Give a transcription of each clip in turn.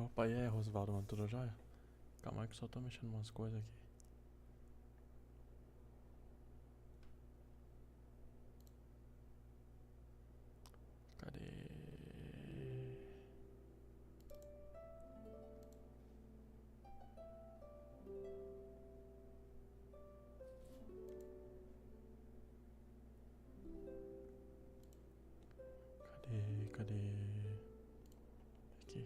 Opa, e aí, Rosvaldo, mano, tudo jóia? Calma aí que eu só tô mexendo umas coisas aqui. Cadê? Cadê? Aqui.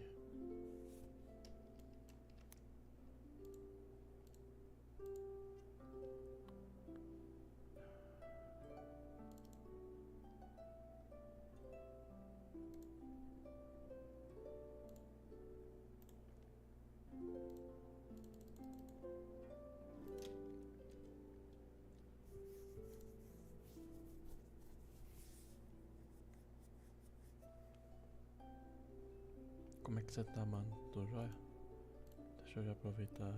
Como é que você tá, mano? Tudo jóia? Deixa eu já aproveitar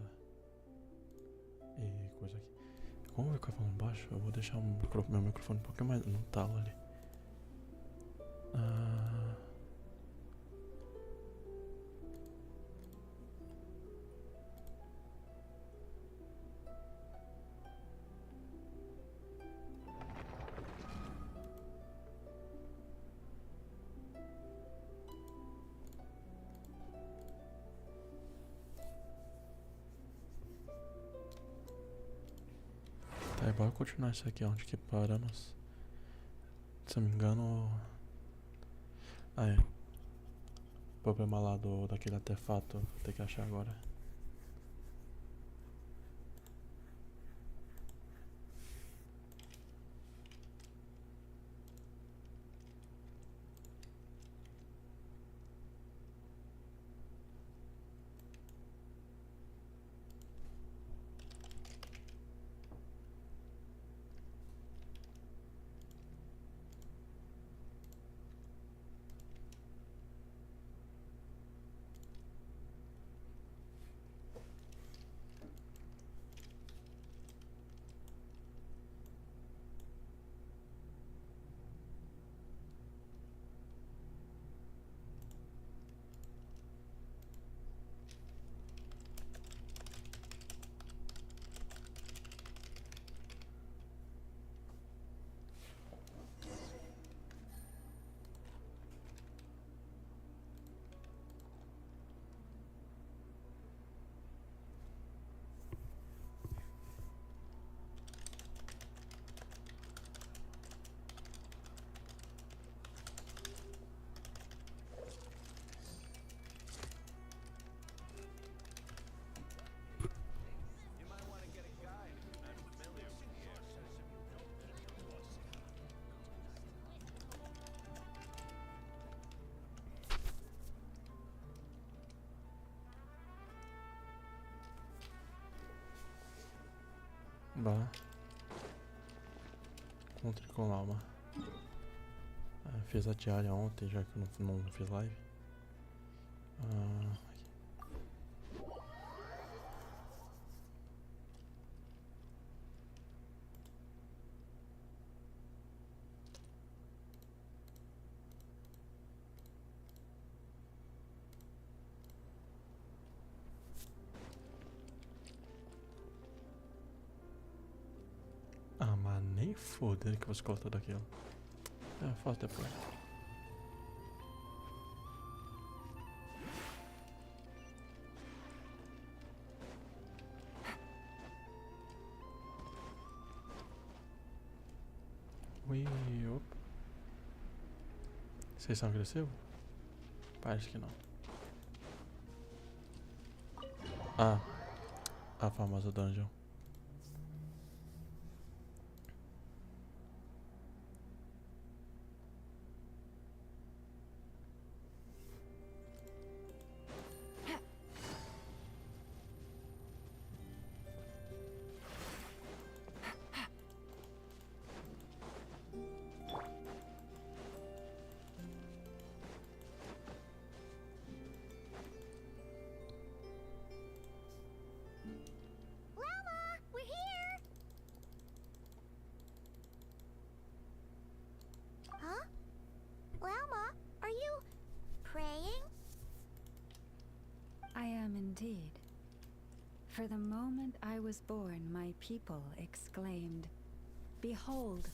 e coisa aqui. Como eu ficar falando baixo, eu vou deixar meu microfone um pouquinho mais no talo ali. Ah, tá, bora continuar isso aqui onde que paramos. Se eu não me engano. Ah, é. O problema lá daquele artefato, vou ter que achar agora. Bah. Encontre com alma. Fiz a diária ontem, já que eu não fiz live. Mas nem foda que você cortou daquilo. Faço depois. Ui, opa. Vocês são agressivos? Parece que não. A famosa dungeon. indeed. For the moment I was born, my people exclaimed, "Behold,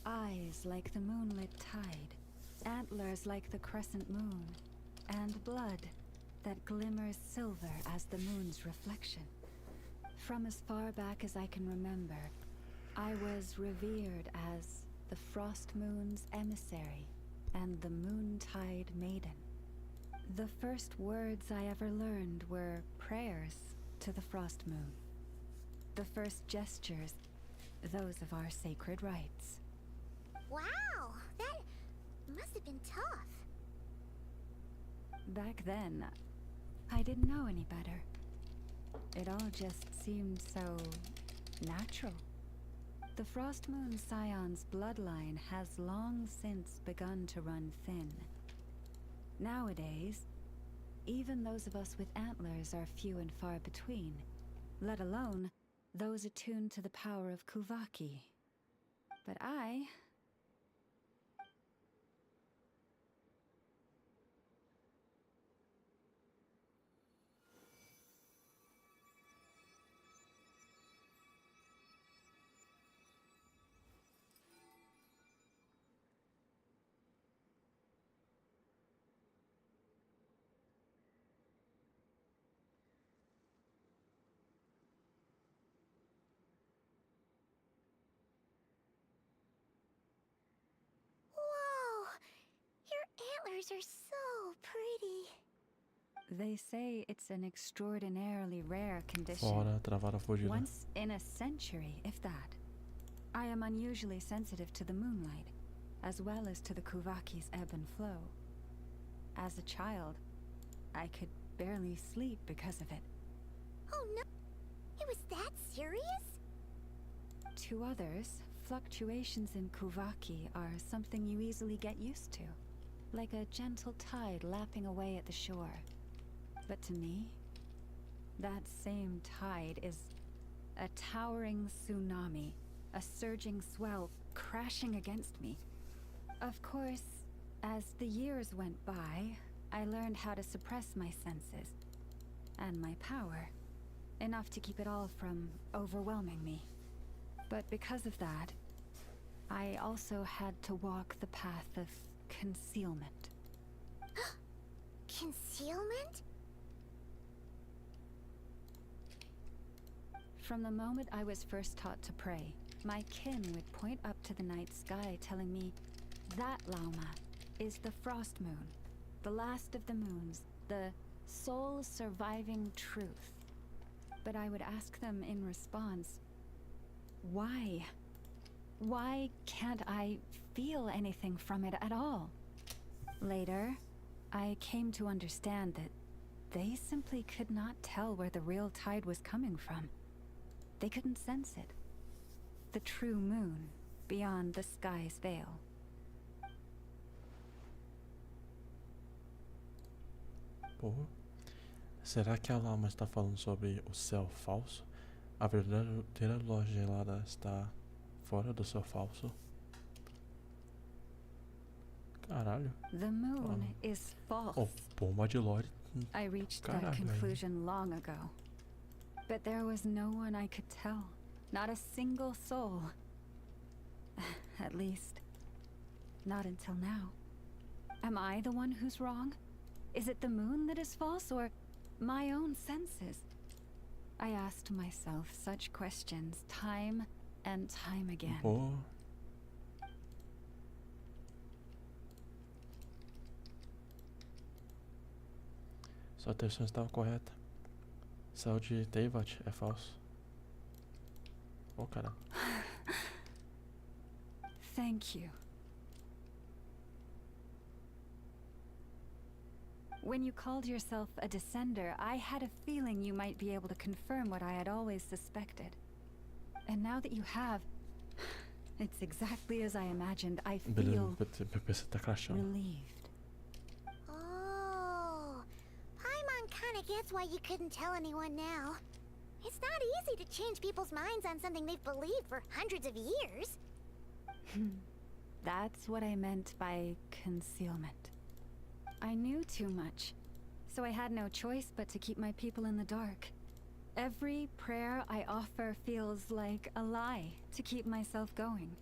eyes like the moonlit tide, antlers like the crescent moon, and blood that glimmers silver as the moon's reflection." From as far back as I can remember, I was revered as the Frost Moon's emissary and the Moontide Maiden. The first words I ever learned were prayers to the Frost Moon. The first gestures, those of our sacred rites. Wow, that must have been tough. Back then, I didn't know any better. It all just seemed so natural. The Frost Moon Scion's bloodline has long since begun to run thin. Nowadays, even those of us with antlers are few and far between, let alone those attuned to the power of Kuvaki. But I... Whoa, your antlers are so pretty. They say it's an extraordinarily rare condition. Fora, travar a fugida. Once in a century, if that. I am unusually sensitive to the moonlight, as well as to the Kuvaki's ebb and flow. As a child, I could barely sleep because of it. Oh no, it was that serious? To others, fluctuations in Kuvaki are something you easily get used to, like a gentle tide lapping away at the shore. But to me, that same tide is a towering tsunami, a surging swell crashing against me. Of course, as the years went by, I learned how to suppress my senses and my power, enough to keep it all from overwhelming me. But because of that, I also had to walk the path of concealment. Concealment? From the moment I was first taught to pray, my kin would point up to the night sky telling me, "That Lauma is the Frost Moon, the last of the moons, the sole surviving truth." But I would ask them in response, why? Why can't I feel anything from it at all? Later, I came to understand that they simply could not tell where the real tide was coming from. They couldn't sense it. The true moon, beyond the sky's veil. Porra. Será que a Lama está falando sobre o céu falso? A verdadeira lua gelada está fora do céu falso? Caralho. The moon is false. Oh, bomba de lore. I reached Caralho, that conclusion long ago. But there was no one I could tell. Not a single soul. At least, not until now. Am I the one who's wrong? Is it the moon that is false, or my own senses? I asked myself such questions time and time again. Porra. Sua atenção estava correta. Céu de Teyvat é falso. Oh, cara. Thank you. When you called yourself a descender, I had a feeling you might be able to confirm what I had always suspected. And now that you have, it's exactly as I imagined. I feel PC tá crashando. relieved. Oh, Paimon kinda gets why you couldn't tell anyone now. It's not easy to change people's minds on something they've believed for hundreds of years. That's what I meant by concealment. I knew too much. so I had no choice but to keep my people in the dark. Every prayer I offer feels like a lie to keep myself going.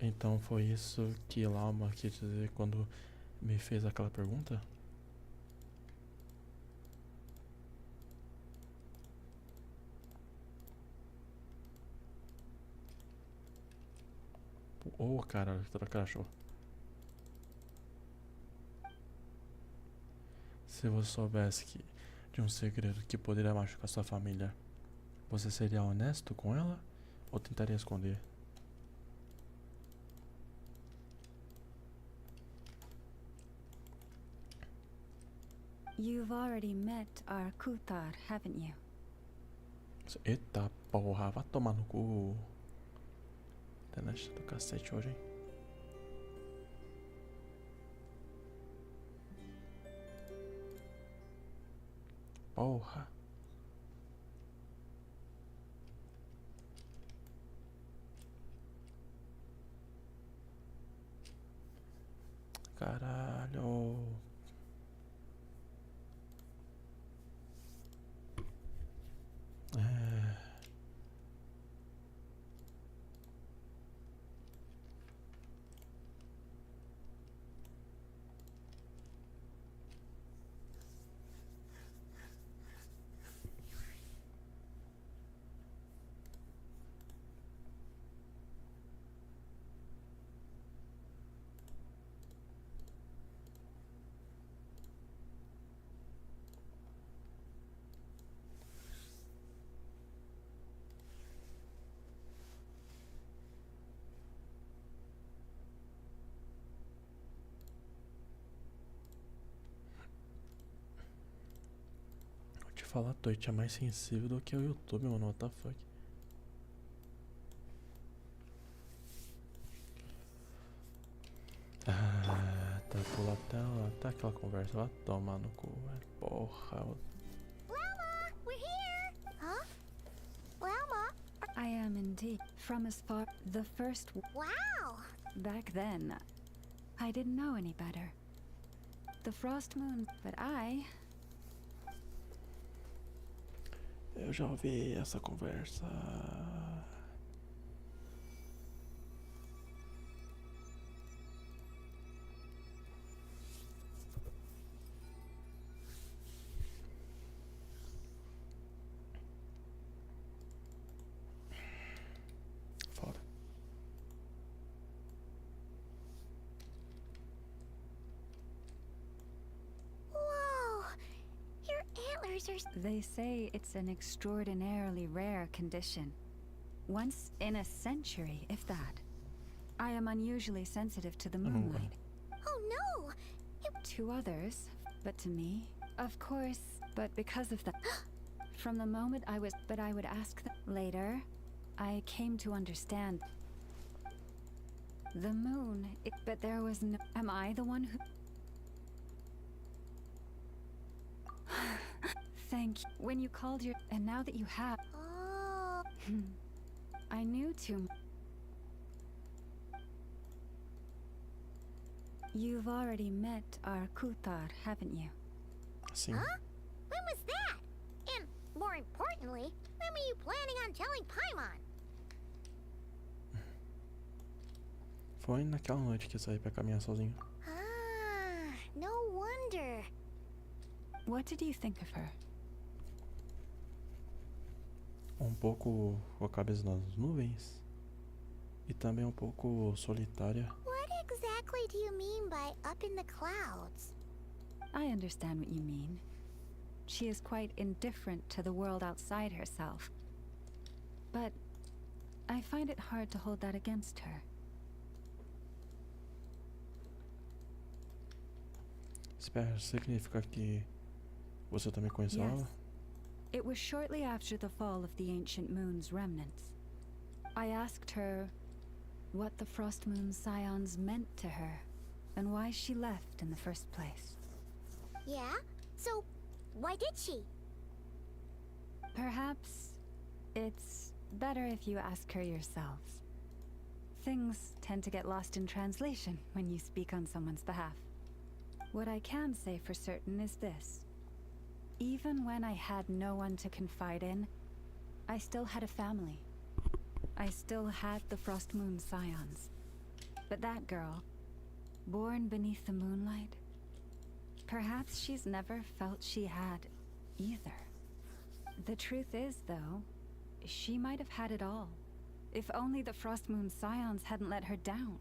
Então foi isso que Lauma quis dizer quando me fez aquela pergunta? Oh, cara, que toda cara achou. Se você soubesse de um segredo que poderia machucar sua família, você seria honesto com ela ou tentaria esconder? You've already met our Kuthar, haven't you? Eita porra, vai tomar no cu. Internet do cacete hoje, hein? Porra. Caralho. Vou te falar, a Twitch é mais sensível do que o YouTube, mano. What the fuck? Tá, pula até aquela conversa. Vai tomar no cu, velho. Porra. Llama, we're here! Huh? Llama? I am indeed. From as far the first Wow! back then, I didn't know any better. The frost moon, but Eu já ouvi essa conversa. Foda. Whoa! Your antlers are... They say it's an extraordinarily rare condition. Once in a century, if that. I am unusually sensitive to the moonlight. Oh no! To others, but to me, of course, but because of that. From the moment I would ask them later, I came to understand. The moon, but there was no. Am I the one who. Thank you. When you called your. And now that you have. Oh... I knew too. You've already met our Kuthar, haven't you? Sim. Huh? When was that? And, more importantly, when were you planning on telling Paimon? Foi naquela noite que eu saí pra caminhar sozinho. Ah, no wonder. What did you think of her? Pouco com a cabeça nas nuvens. E também pouco solitária. What exactly do you mean by up in the clouds? I understand what you mean. She is quite indifferent to the world outside herself. But I find it hard to hold that against her. Espera, significa que você também conheceu Yes. ela? It was shortly after the fall of the ancient moon's remnants. I asked her what the Frost Moon's scions meant to her, and why she left in the first place. Yeah? So, why did she? Perhaps it's better if you ask her yourselves. Things tend to get lost in translation when you speak on someone's behalf. What I can say for certain is this. Even when I had no one to confide in, I still had a family. I still had the Frost Moon Scions. But that girl, born beneath the moonlight, perhaps she's never felt she had either. The truth is, though, she might have had it all, if only the Frost Moon Scions hadn't let her down.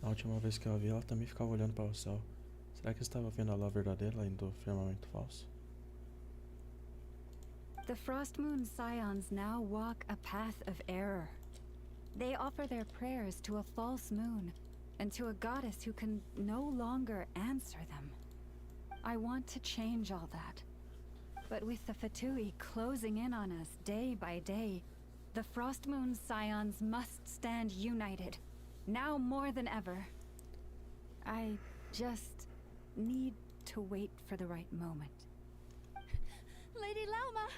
Na última vez que eu a vi, ela também ficava olhando para o céu. Será que estava vendo a lua verdadeira além do firmamento falso? The Frost Moon Scions now walk a path of error. They offer their prayers to a false moon and to a goddess who can no longer answer them. I want to change all that. But with the Fatui closing in on us day by day, the Frost Moon Scions must stand united, now more than ever. I just need to wait for the right moment. Lady Lauma!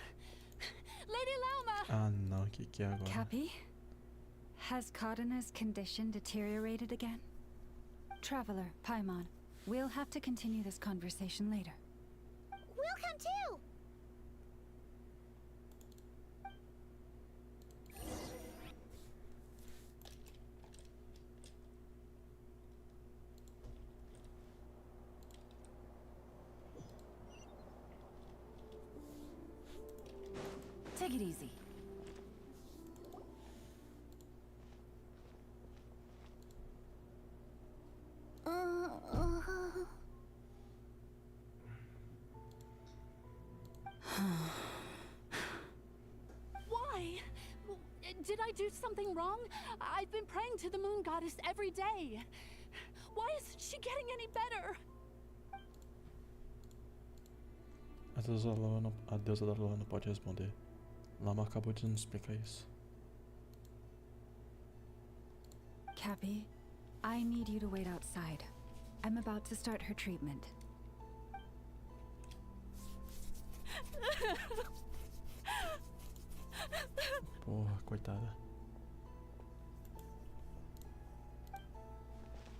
Lady Lauma! Ah não, o que é agora? Cappy? Has Cardina's condition deteriorated again? Traveler, Paimon, we'll have to continue this conversation later. We'll come too! Take it easy. Why? Did I do something wrong? I've been praying to the moon goddess every day. Why isn't she getting any better? A deusa da lua não pode responder. Lama acabou de nos explicar isso. Cappy, I need you to wait outside. I'm about to start her treatment. Porra, coitada.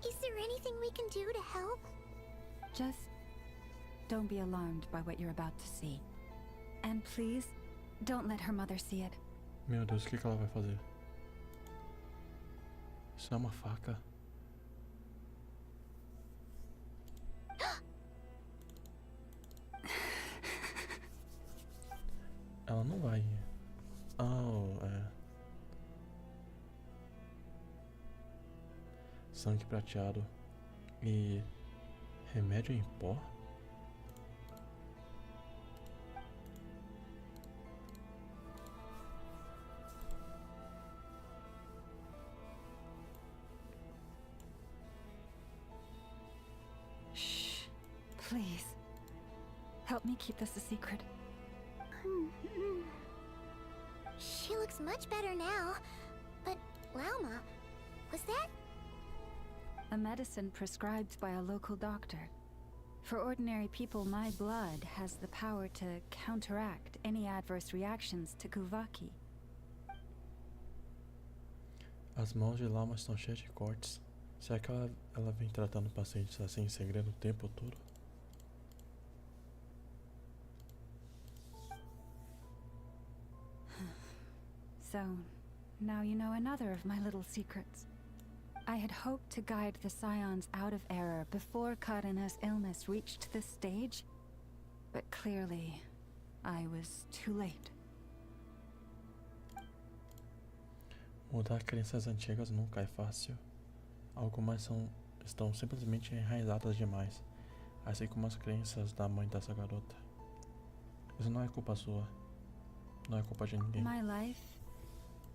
Is there anything we can do to help? Just don't be alarmed by what you're about to see. And please, don't let her mother see it. Meu Deus, o que ela vai fazer? Isso é uma faca. Ela não vai. Oh, é. Sangue prateado e remédio em pó? Shh. Please. Help me keep this a secret. She looks much better now. But, Lauma, was that? A medicine prescribed by a local doctor. For ordinary people, my blood has the power to counteract any adverse reactions to Kuvaki. As mãos de Lama estão cheias de cortes. Será que ela vem tratando pacientes assim em segredo o tempo todo? So, now you know another of my little secrets. I had hoped to guide the Scions out of error before Karina's illness reached this stage, but clearly, I was too late. Mudar crenças antigas nunca é fácil. Algumas estão simplesmente enraizadas demais, assim como as crenças da mãe dessa garota. Isso não é culpa sua. Não é culpa de ninguém. My life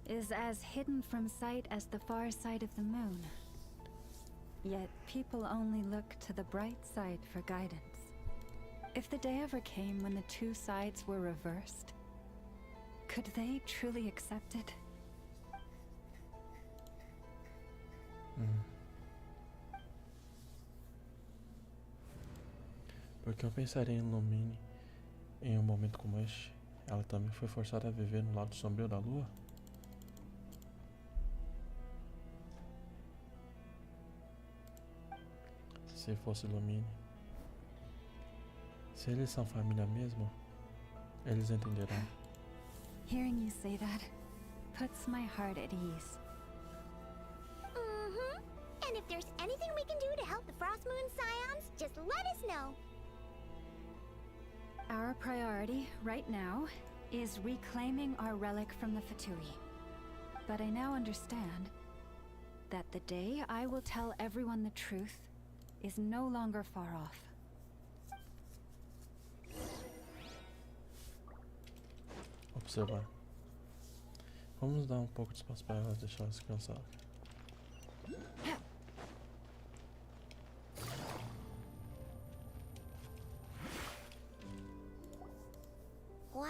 is as hidden from sight as the far side of the moon. Yet people only look to the bright side for guidance. If the day ever came when the two sides were reversed, could they truly accept it? Porque eu pensaria em Lumine em um momento como este. Ela também foi forçada a viver no lado sombrio da lua? Se fosse Lumine. Se eles são família mesmo, eles entenderão. Hearing you say that puts my heart at ease. Mm-hmm. And if there's anything we can do to help the Frost Moon Scions, just let us know. Our priority right now is reclaiming our relic from the Fatui. But I now understand that the day I will tell everyone the truth is no longer far off. Observar. Vamos dar um pouco de espaço para elas, deixar elas descansar. Wow!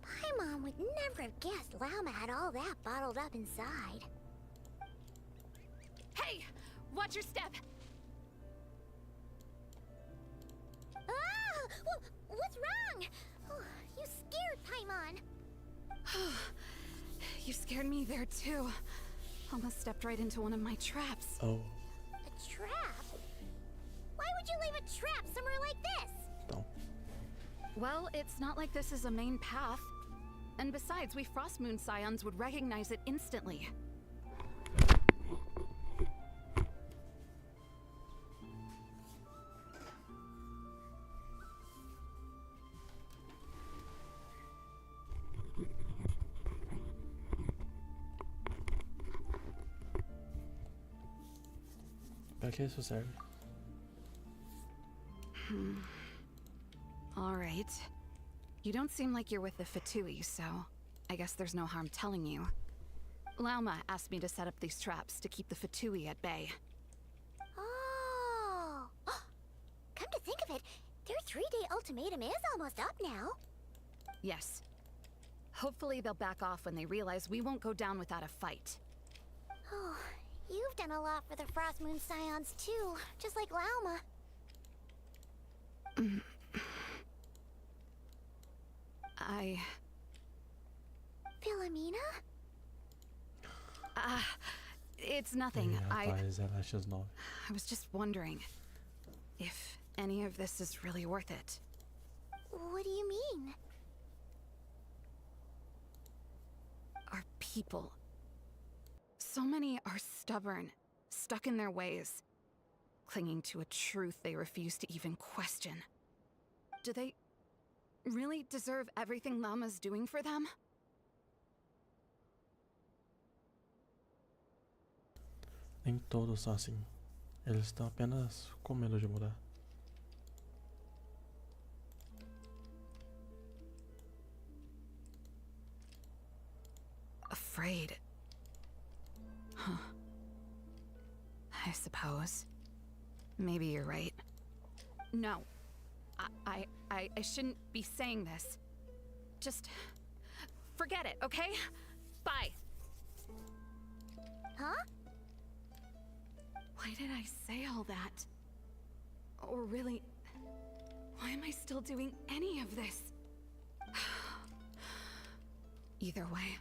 Paimon would never have guessed Lauma had all that bottled up inside. Hey! Watch your step! Ah! What's wrong? Oh, you scared Paimon. You scared me there too. Almost stepped right into one of my traps. Oh, A trap? Why would you leave a trap somewhere like this? não. Well, it's not like this is a main path. And besides, we Frost Moon Scions would recognize it instantly. Pra que isso serve? Alright. You don't seem like you're with the Fatui, so I guess there's no harm telling you. Lauma asked me to set up these traps to keep the Fatui at bay. Oh! Come to think of it, their 3-day ultimatum is almost up now. Yes. Hopefully they'll back off when they realize we won't go down without a fight. Oh, you've done a lot for the Frost Moon Scions too, just like Lauma. Philomena? It's nothing. Rapaz, ela é X9. I was just wondering if any of this is really worth it. What do you mean? Our people. So many are stubborn, stuck in their ways, clinging to a truth they refuse to even question. Do they really deserve everything Lama's doing for them? Nem todos são assim. Eles estão apenas com medo de mudar. Afraid. Huh. I suppose. Maybe you're right. No. I shouldn't be saying this. Just forget it, okay? Bye. Huh? Why did I say all that? Or really, why am I still doing any of this? Either way,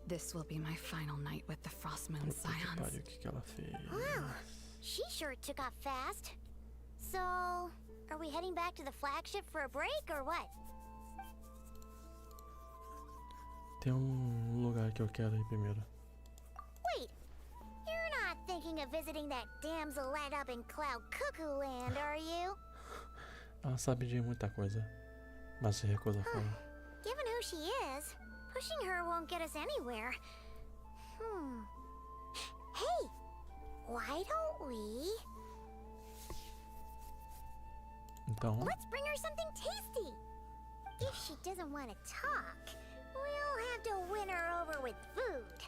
this will be my final night with the Frost Moon Puta que Scions. pariu, o que ela fez? Wow, she sure took off fast. So, are we heading back to the flagship for a break or what? Tem lugar que eu quero ir primeiro. Wait, you're not thinking of visiting that damsel light up in Cloud Cuckoo Land, are you? Ela sabe de muita coisa, mas se recusa a falar. Given who she is, pushing her won't get us anywhere. Hey, why don't we... Então, Let's bring her something tasty. If she doesn't want to talk, we'll have to win her over with food.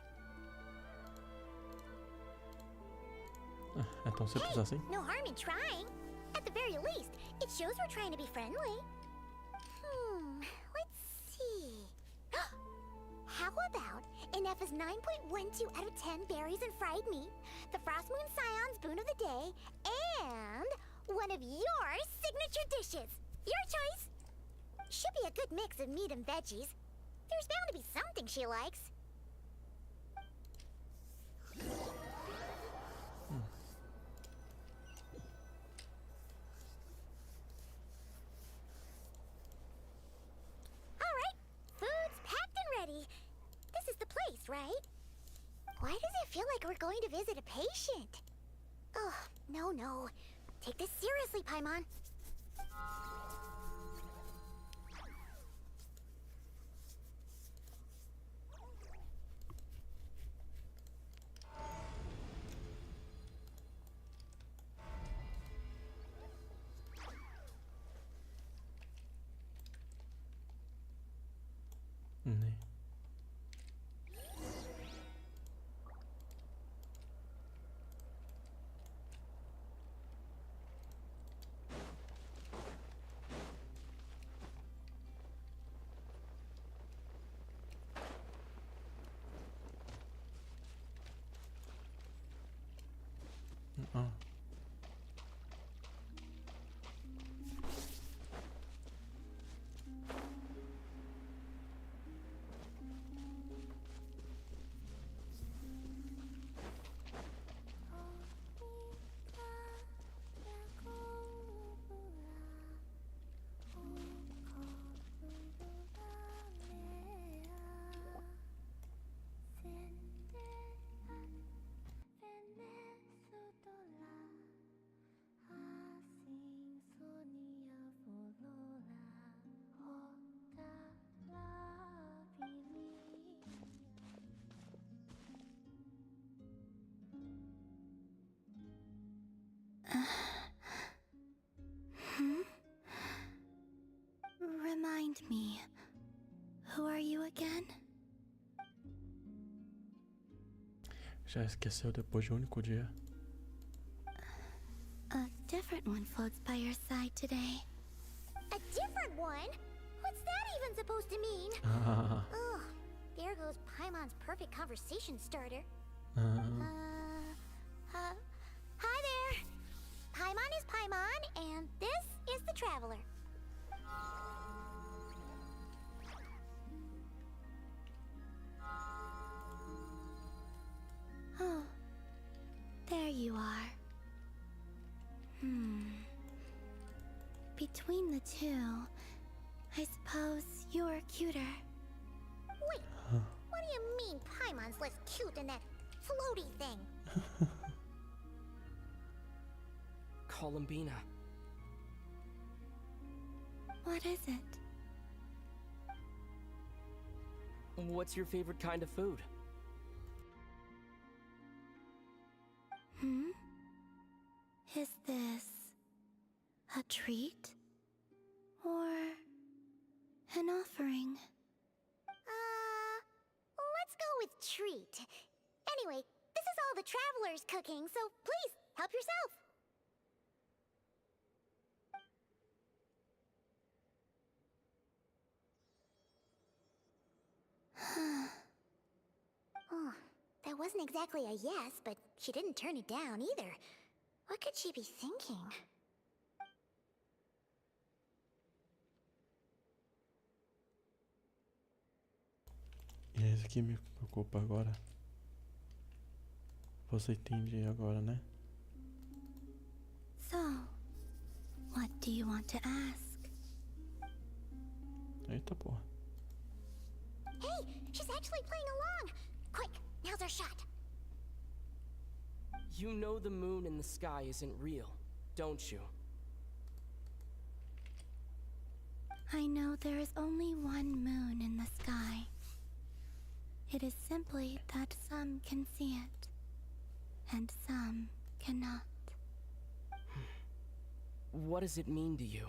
é tão simples assim? No harm in trying. At the very least, it shows we're trying to be friendly. Let's see. How about Ineffa's 9.12 out of 10 berries and fried meat, the Frost Moon Scion's boon of the day, and one of your signature dishes. Your choice. Should be a good mix of meat and veggies. There's bound to be something she likes. Alright, food's packed and ready. This is the place, right? Why does it feel like we're going to visit a patient? Oh, no. Take this seriously, Paimon. 네. 아. Remind me, who are you again? Já esqueceu depois de um único dia? A different one floats by your side today. A different one? What's that even supposed to mean? Ugh, there goes Paimon's perfect conversation starter. Hi there. Paimon is Paimon, and this is the Traveler. Oh, there you are. Between the two, I suppose you're cuter. Wait, what do you mean Paimon's less cute than that floaty thing? Columbina. What is it? What's your favorite kind of food? Is this a treat? Or an offering? Let's go with treat. Anyway, this is all the Traveler's cooking, so please, help yourself. Oh, that wasn't exactly a yes, but she didn't turn it down either. What could she be thinking? E é isso que me preocupa agora. Você entende agora, né? So, what do you want to ask? Eita porra. Hey, she's actually playing along! Quick, now's our shot. You know the moon in the sky isn't real, don't you? I know there is only one moon in the sky. It is simply that some can see it, and some cannot. What does it mean to you?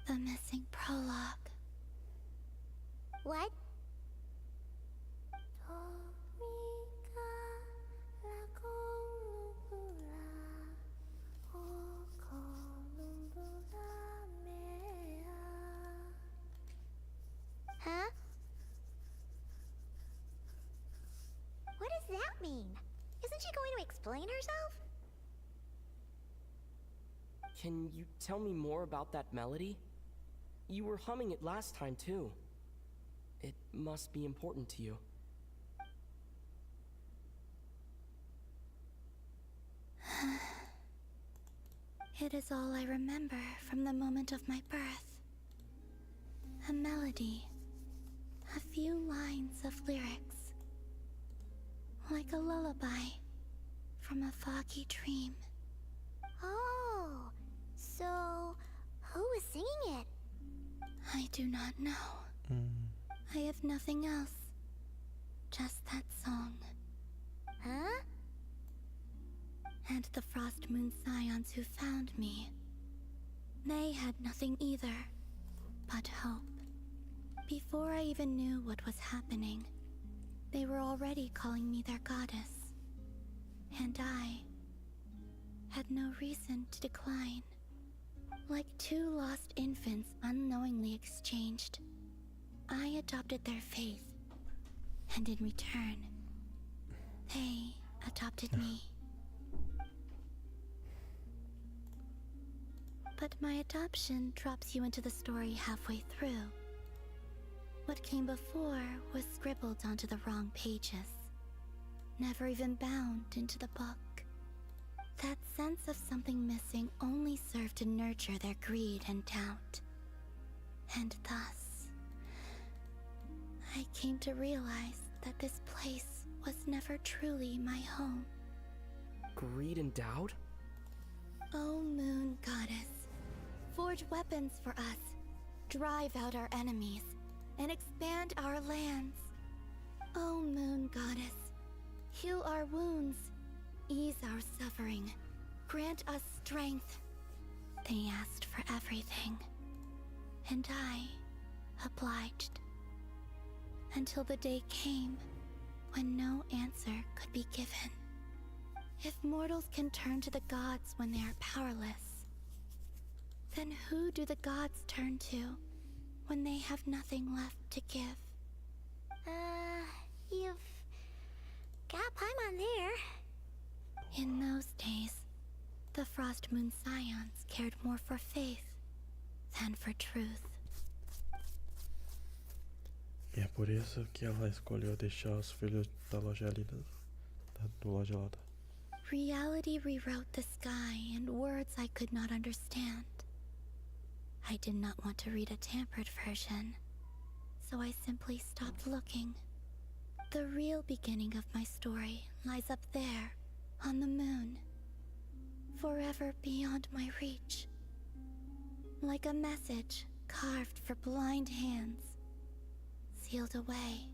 The missing prologue. What? Huh? What does that mean? Isn't she going to explain herself? Can you tell me more about that melody? You were humming it last time, too. It must be important to you. It is all I remember from the moment of my birth. A melody. A few lines of lyrics. Like a lullaby from a foggy dream. Oh, so who was singing it? I do not know. I have nothing else. Just that song. Huh? And the Frost Moon Scions who found me. They had nothing either, but hope. Before I even knew what was happening, they were already calling me their goddess. And I had no reason to decline. Like two lost infants unknowingly exchanged, I adopted their faith. And in return, they adopted me. But my adoption drops you into the story halfway through. What came before was scribbled onto the wrong pages, never even bound into the book. That sense of something missing only served to nurture their greed and doubt. And thus, I came to realize that this place was never truly my home. Greed and doubt? O Moon Goddess, forge weapons for us, drive out our enemies, and expand our lands. O Moon Goddess, heal our wounds, ease our suffering, grant us strength. They asked for everything, and I obliged. Until the day came when no answer could be given. If mortals can turn to the gods when they are powerless, then who do the gods turn to when they have nothing left to give? You've got Paimon there. In those days, the Frost Moon Scions cared more for faith than for truth. E é por isso que ela escolheu deixar os filhos da loja do loja gelada. Reality rewrote the sky in words I could not understand. I did not want to read a tampered version, so I simply stopped looking. The real beginning of my story lies up there, on the moon, forever beyond my reach. Like a message carved for blind hands, sealed away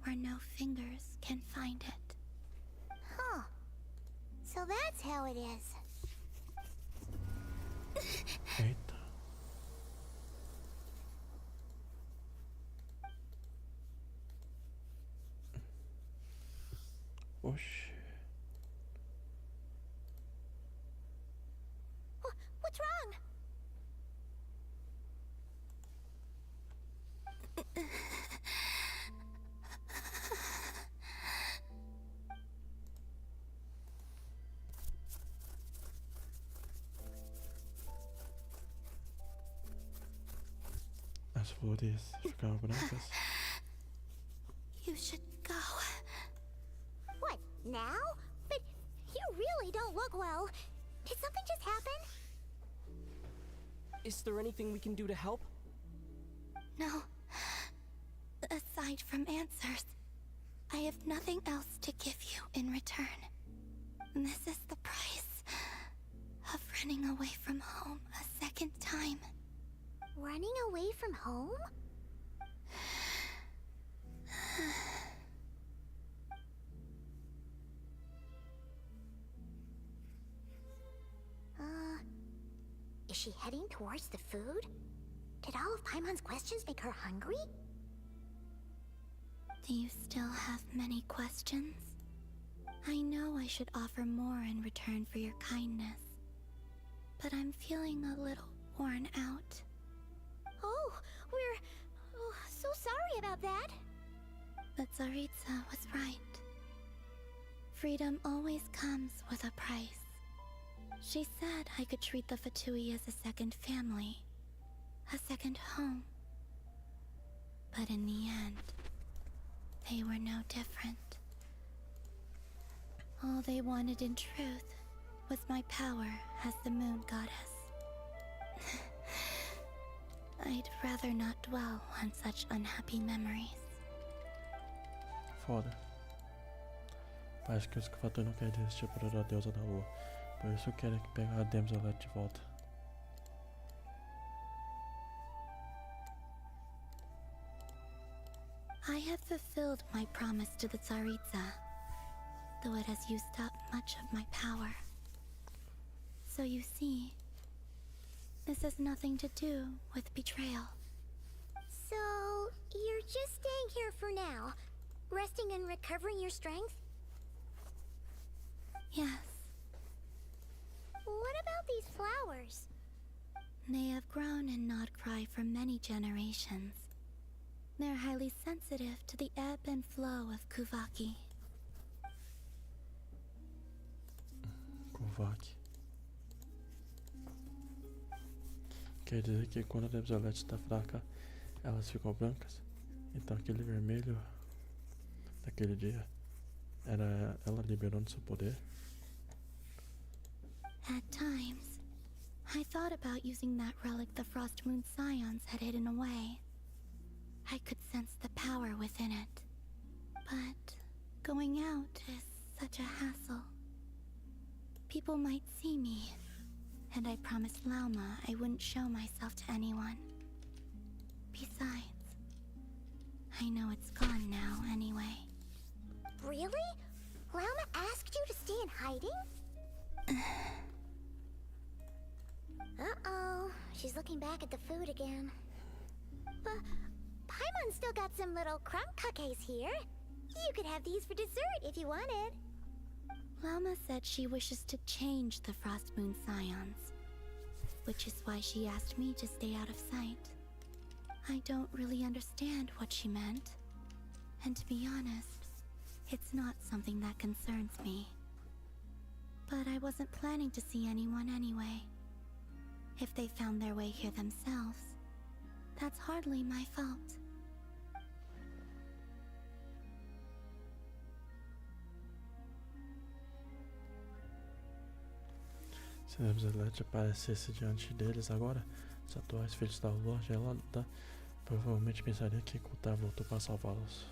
where no fingers can find it. Huh. So that's how it is. Eita. Oxi. What's wrong? As flores ficaram brancas. You should go. What, now? But you really don't look well. Did something just happen? Is there anything we can do to help? No. Aside from answers, I have nothing else to give you in return. This is the price of running away from home a second time. Running away from home? Is she heading towards the food? Did all of Paimon's questions make her hungry? Do you still have many questions? I know I should offer more in return for your kindness, but I'm feeling a little worn out. Oh, we're so sorry about that. But Tsaritsa was right. Freedom always comes with a price. She said I could treat the Fatui as a second family, a second home. But in the end, they were no different. All they wanted in truth was my power as the moon goddess. I'd rather not dwell on such unhappy memories. Foda. Parece que os Fatui não querem desistir por a deusa da lua. Por isso querem pegar a Damsel de volta. I have fulfilled my promise to the Tsaritsa, though it has used up much of my power. So you see, this has nothing to do with betrayal. So, you're just staying here for now, resting and recovering your strength? Yes. What about these flowers? They have grown in Nodcry for many generations. They're highly sensitive to the ebb and flow of Kuvaki. Kuvaki. Quer dizer que quando a Damsel está fraca, elas ficam brancas? Então aquele vermelho daquele dia era ela liberando seu poder? At times, I thought about using that relic the Frost Moon Scions had hidden away. I could sense the power within it. But going out is such a hassle. People might see me, and I promised Lauma I wouldn't show myself to anyone. Besides, I know it's gone now anyway. Really? Lauma asked you to stay in hiding? Uh-oh, she's looking back at the food again. But Paimon still got some little crumb cookies here. You could have these for dessert if you wanted. Lauma said she wishes to change the Frost Moon Scions, which is why she asked me to stay out of sight. I don't really understand what she meant, and to be honest, it's not something that concerns me. But I wasn't planning to see anyone anyway. If they found their way here themselves, that's hardly my fault. Se a Damsel aparecesse diante deles agora, os atuais filhos da lua gelada provavelmente pensaria que Kutar voltou para salvá-los.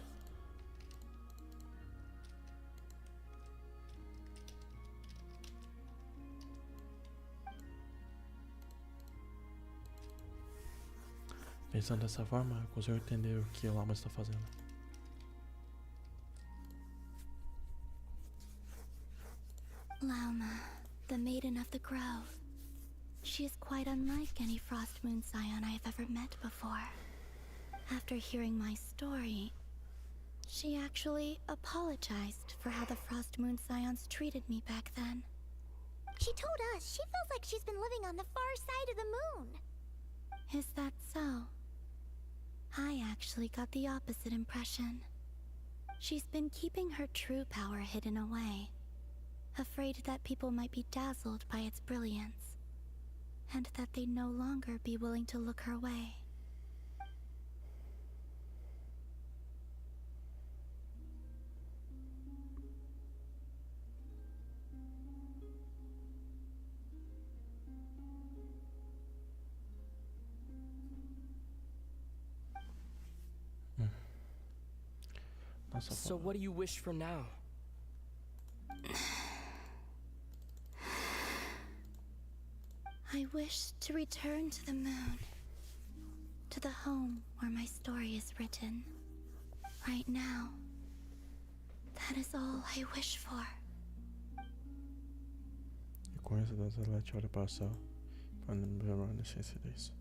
Pensando dessa forma, eu consigo entender o que o Lauma está fazendo. Lauma, the Maiden of the Grove. She is quite unlike any Frost Moon Scion I have ever met before. After hearing my story, she actually apologized for how the Frost Moon Scions treated me back then. She told us she feels like she's been living on the far side of the moon. Is that so? I actually got the opposite impression. She's been keeping her true power hidden away, afraid that people might be dazzled by its brilliance, and that they'd no longer be willing to look her way. So what do you wish for now? I wish to return to the moon, to the home where my story is written. Right now, that is all I wish for. E com essa Damsel olha para o céu, para lembrar a essência disso.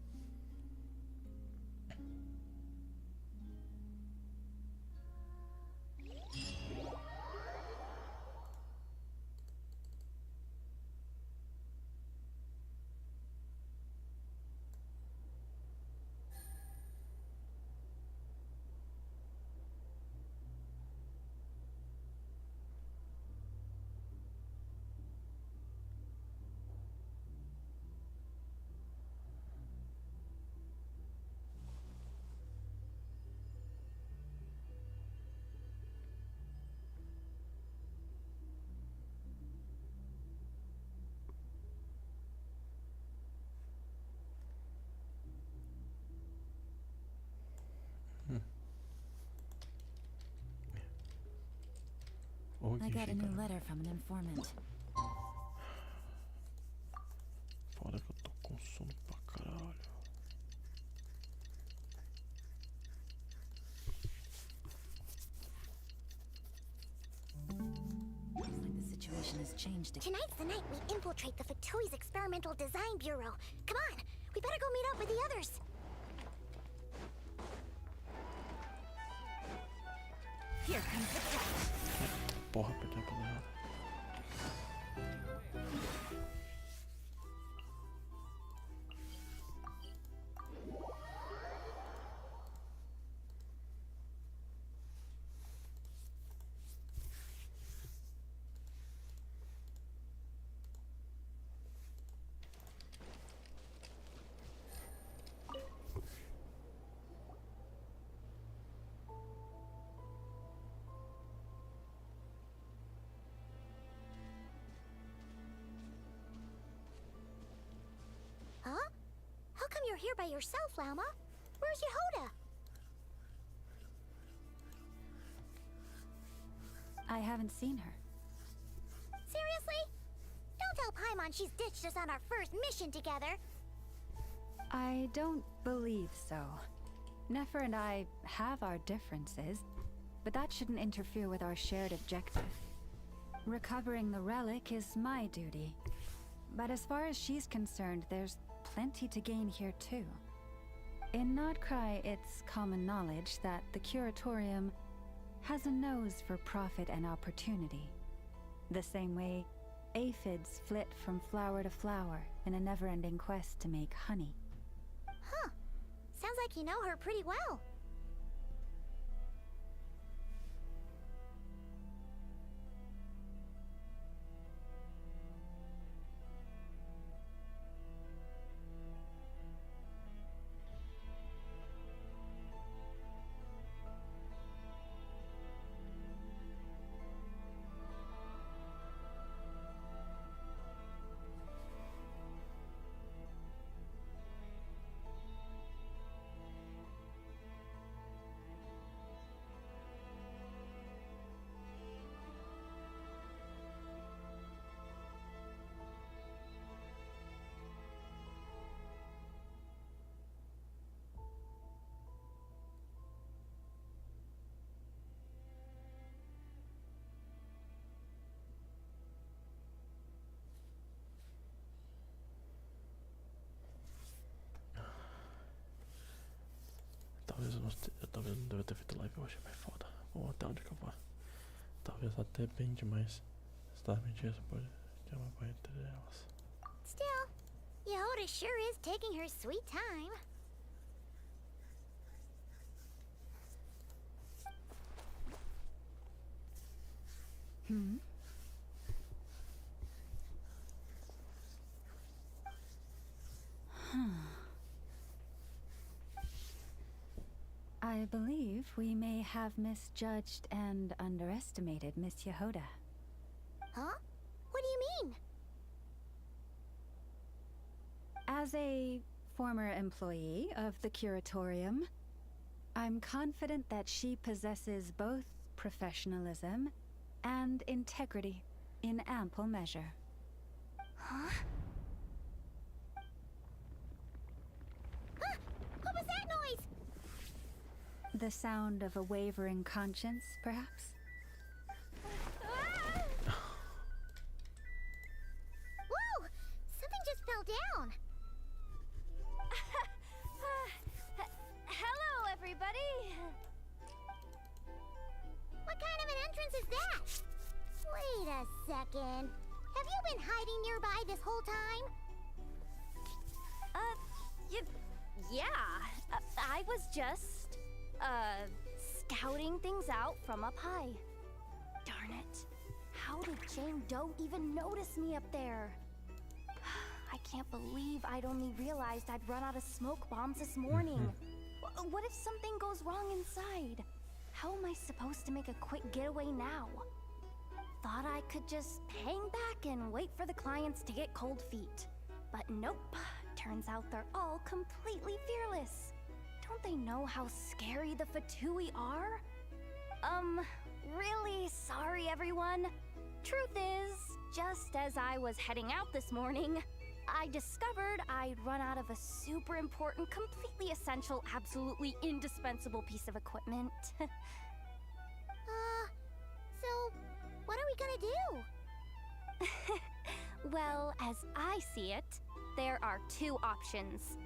I got a aqui, new cara. letter from an informant. Foda que eu tô com sono pra caralho. Looks like the situation has changed again. Tonight's the night we infiltrate the Fatui's Experimental Design Bureau. Come on, we better go meet up with the others. Here comes the threat. Porra, apertei a palavra. Huh? How come you're here by yourself, Lama? Where's Yehoda? I haven't seen her. Seriously? Don't tell Paimon she's ditched us on our first mission together. I don't believe so. Nefer and I have our differences, but that shouldn't interfere with our shared objective. Recovering the relic is my duty. But as far as she's concerned, there's plenty to gain here too. In Nodcry, it's common knowledge that the Curatorium has a nose for profit and opportunity. The same way aphids flit from flower to flower in a never-ending quest to make honey. Huh. Sounds like you know her pretty well. Talvez eu não deva ter feito live hoje, mas foda. Vamos até onde que eu vou. Talvez até bem demais. Exatamente isso pode ter uma boa entre elas. Still, Yehoda sure is taking her sweet time. I believe we may have misjudged and underestimated Miss Yehoda. Huh? What do you mean? As a former employee of the Curatorium, I'm confident that she possesses both professionalism and integrity in ample measure. Huh? Huh? What was that noise? The sound of a wavering conscience, perhaps? Ah! Whoa! Something just fell down. Hello, everybody! What kind of an entrance is that? Wait a second. Have you been hiding nearby this whole time? Yeah. I was just, scouting things out from up high. Darn it. How did Jane Doe even notice me up there? I can't believe I'd only realized I'd run out of smoke bombs this morning. What if something goes wrong inside? How am I supposed to make a quick getaway now? Thought I could just hang back and wait for the clients to get cold feet. But nope. Turns out they're all completely fearless. Don't they know how scary the Fatui are? really sorry, everyone. Truth is, just as I was heading out this morning, I discovered I'd run out of a super important, completely essential, absolutely indispensable piece of equipment. So, what are we gonna do? Well, as I see it, there are two options.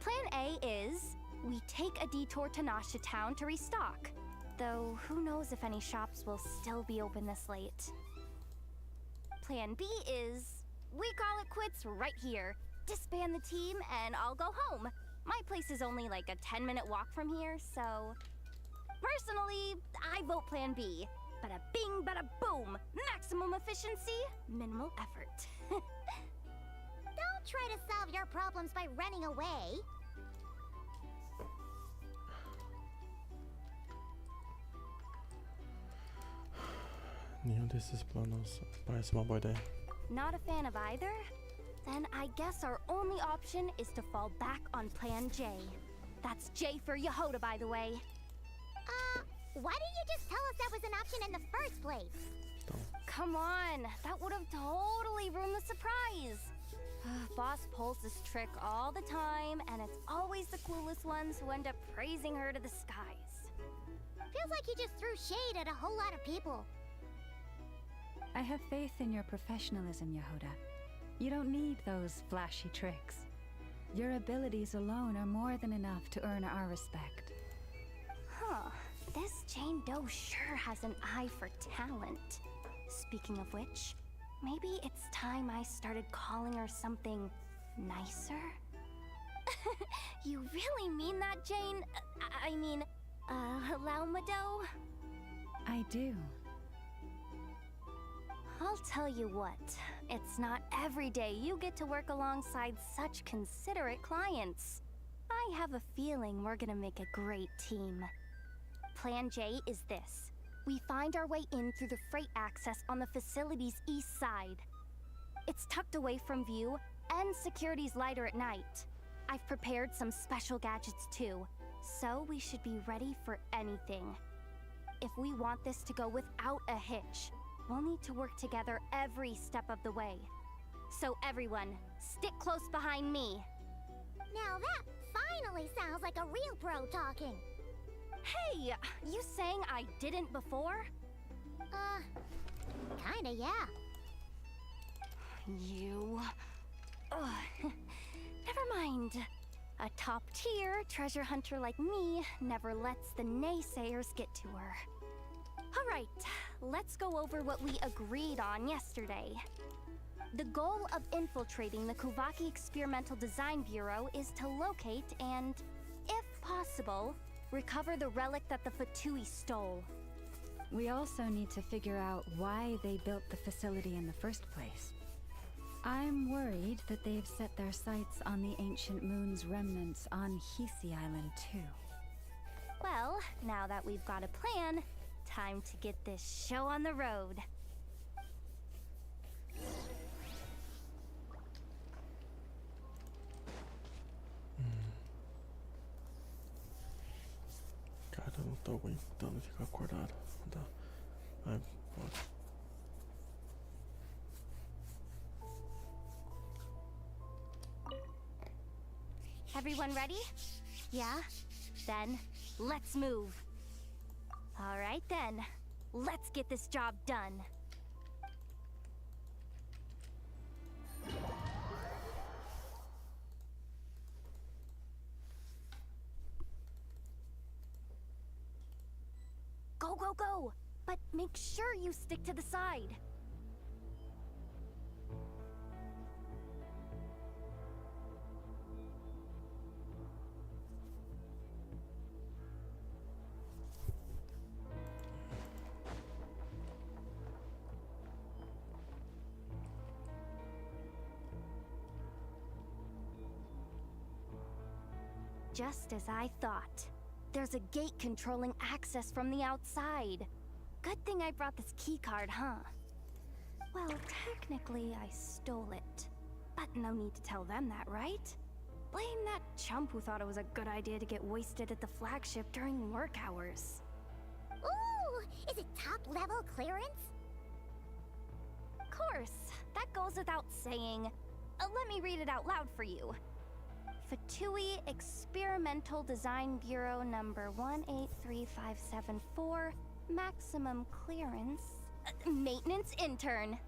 Plan A is we take a detour to Nasha Town to restock, though who knows if any shops will still be open this late. Plan B is we call it quits right here, disband the team, and I'll go home. My place is only like a 10-minute walk from here, so... Personally, I vote Plan B. Bada bing, bada boom! Maximum efficiency, minimal effort. Don't try to solve your problems by running away. Nenhum desses planos parece uma boa ideia. Not a fan of either? Then I guess our only option is to fall back on Plan J. That's J for Yehoda, by the way. Why didn't you just tell us that was an option in the first place? Então, Come on, that would have totally ruined the surprise. Boss pulls this trick all the time, and it's always the clueless ones who end up praising her to the skies. Feels like you just threw shade at a whole lot of people. I have faith in your professionalism, Yehoda. You don't need those flashy tricks. Your abilities alone are more than enough to earn our respect. Huh, this Jane Doe sure has an eye for talent. Speaking of which, maybe it's time I started calling her something nicer? You really mean that, Jane? I mean, Laumado? I do. I'll tell you what, it's not every day you get to work alongside such considerate clients. I have a feeling we're gonna make a great team. Plan J is this. We find our way in through the freight access on the facility's east side. It's tucked away from view, and security's lighter at night. I've prepared some special gadgets too, so we should be ready for anything. If we want this to go without a hitch, we'll need to work together every step of the way. So everyone, stick close behind me. Now that finally sounds like a real pro talking. Hey, you saying I didn't before? Kinda, yeah. You... Ugh. Never mind. A top-tier treasure hunter like me never lets the naysayers get to her. All right, let's go over what we agreed on yesterday. The goal of infiltrating the Kuvaki Experimental Design Bureau is to locate and, if possible, recover the relic that the Fatui stole. We also need to figure out why they built the facility in the first place. I'm worried that they've set their sights on the Ancient Moon's remnants on Hisi Island too. Well, now that we've got a plan, time to get this show on the road. Cara, eu não tô aguentando ficar acordado. Tá. Ai, bora. Everyone ready? Yeah? Then, let's move. All right then, let's get this job done. Go, go, go! But make sure you stick to the side. Just as I thought. There's a gate controlling access from the outside. Good thing I brought this keycard, huh? Well, technically I stole it. But no need to tell them that, right? Blame that chump who thought it was a good idea to get wasted at the flagship during work hours. Ooh, Ooh, is it top level clearance? Of course, that goes without saying. Let me read it out loud for you. Fatui Experimental Design Bureau number 183574, maximum clearance, maintenance intern.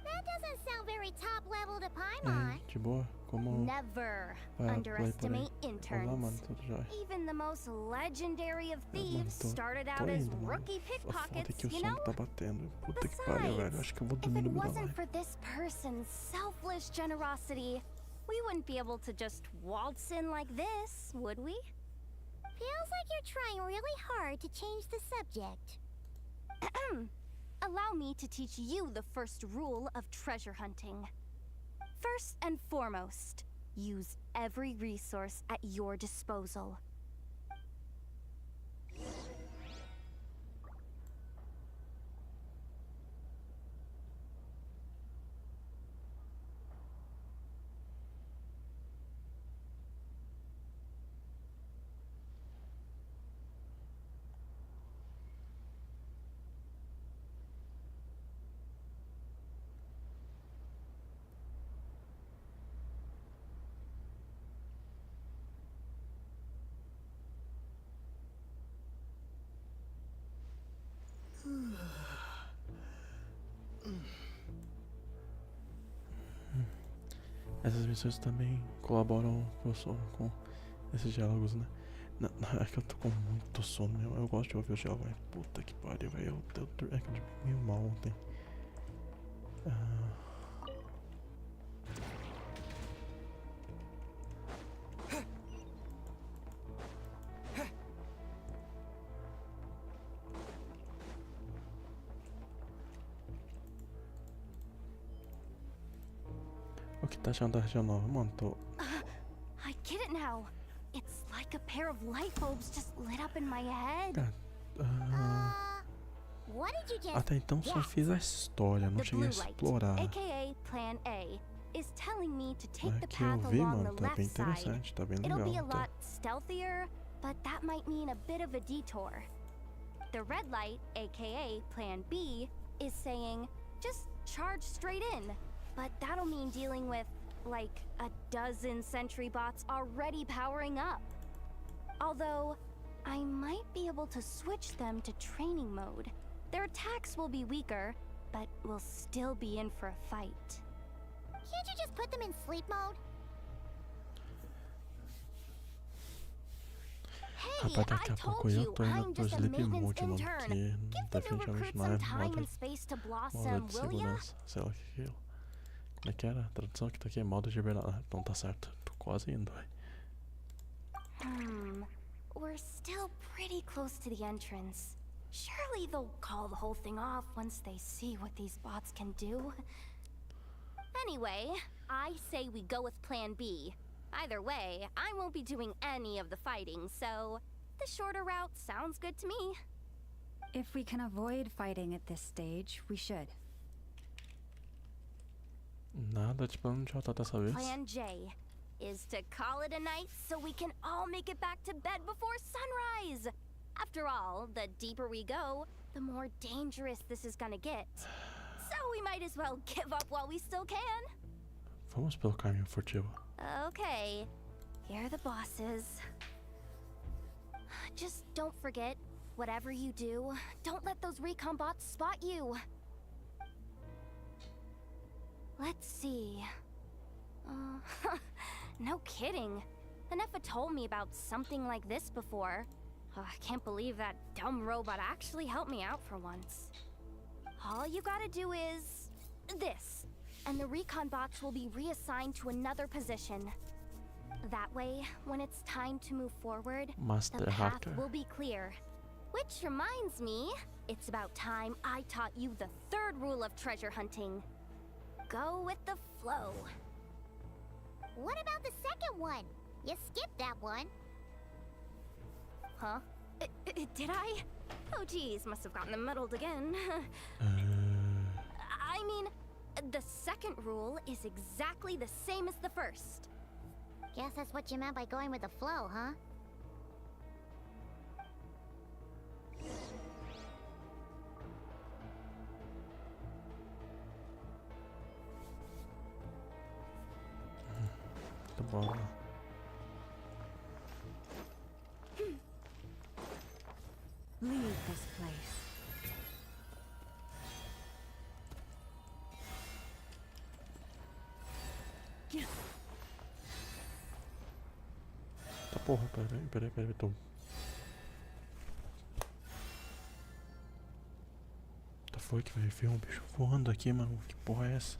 That doesn't sound very top level to Paimon. De boa? Como Never vai a play por aí? underestimate Olá, interns. mano, tudo jóia? Even the most legendary of Mano, thieves started out as indo, mano. rookie Foda pickpockets, que o you som know? tá batendo. Puta que pariu, velho. Acho que eu vou If dormir it no meio da wasn't live. for this person's selfless generosity, we wouldn't be able to just waltz in like this, would we? Feels like you're trying really hard to change the subject. Allow me to teach you the first rule of treasure hunting. First and foremost, use every resource at your disposal. Essas missões também colaboram com esses diálogos, né? Não, é que eu tô com muito sono, meu. Eu gosto de ouvir os diálogos, velho. Puta que pariu, velho. É que eu dormi meio mal ontem. O que tá achando da região nova? Mano, tô... I get it now. It's like a pair of light bulbs just lit up in my head. Cara, What did you just até então só get? fiz a história, não The cheguei a blue light, explorar. aka Plan A, is telling me to take the Que eu path vi, along mano, the tá left bem side. interessante, tá bem It'll legal. be a Tá. lot stealthier, but that might mean a bit of a detour. The red light, aka Plan B, is saying just charge straight in, but that'll mean dealing with like a dozen sentry bots already powering up. Although, I might be able to switch them to training mode. Their attacks will be weaker, but we'll still be in for a fight. Can't you just put them in sleep mode? Hey, Rapaz, daqui I a pouco told eu you, tô indo I'm pro just a Sleep maintenance Mode, mano, intern. porque Give the new definitivamente recruit não some é time modo and space to de blossom, will ya? segurança, sei lá o que é aquilo. Como é que era? A tradução que tá aqui é modo de hibernagem. Então tá certo, tô quase indo, velho. We're still pretty close to the entrance. Surely they'll call the whole thing off once they see what these bots can do. Anyway, I say we go with Plan B. Either way, I won't be doing any of the fighting, so the shorter route sounds good to me. If we can avoid fighting at this stage, we should. Nada de plano de voltar dessa vez. Plan J is to call it a night so we can all make it back to bed before sunrise. After all, the deeper we go, the more dangerous this is gonna get. So we might as well give up while we still can. Vamos pelo caminho furtivo. Okay, here are the bosses. Just don't forget, whatever you do, don't let those recon bots spot you. Let's see. No kidding. The Neffa told me about something like this before. I can't believe that dumb robot actually helped me out for once. All you gotta do is this, and the recon bots will be reassigned to another position. That way, when it's time to move forward, Master the path hacker. will be clear. Which reminds me, it's about time I taught you the third rule of treasure hunting. Go with the flow. What about the second one? You skipped that one. Huh? Did I? Oh geez, must have gotten them muddled again. I mean, the second rule is exactly the same as the first. Guess that's what you meant by going with the flow, huh? Bora. Leave this place. Tá porra, peraí, tô. Tá foi que vai ver um bicho voando aqui, mano. Que porra é essa?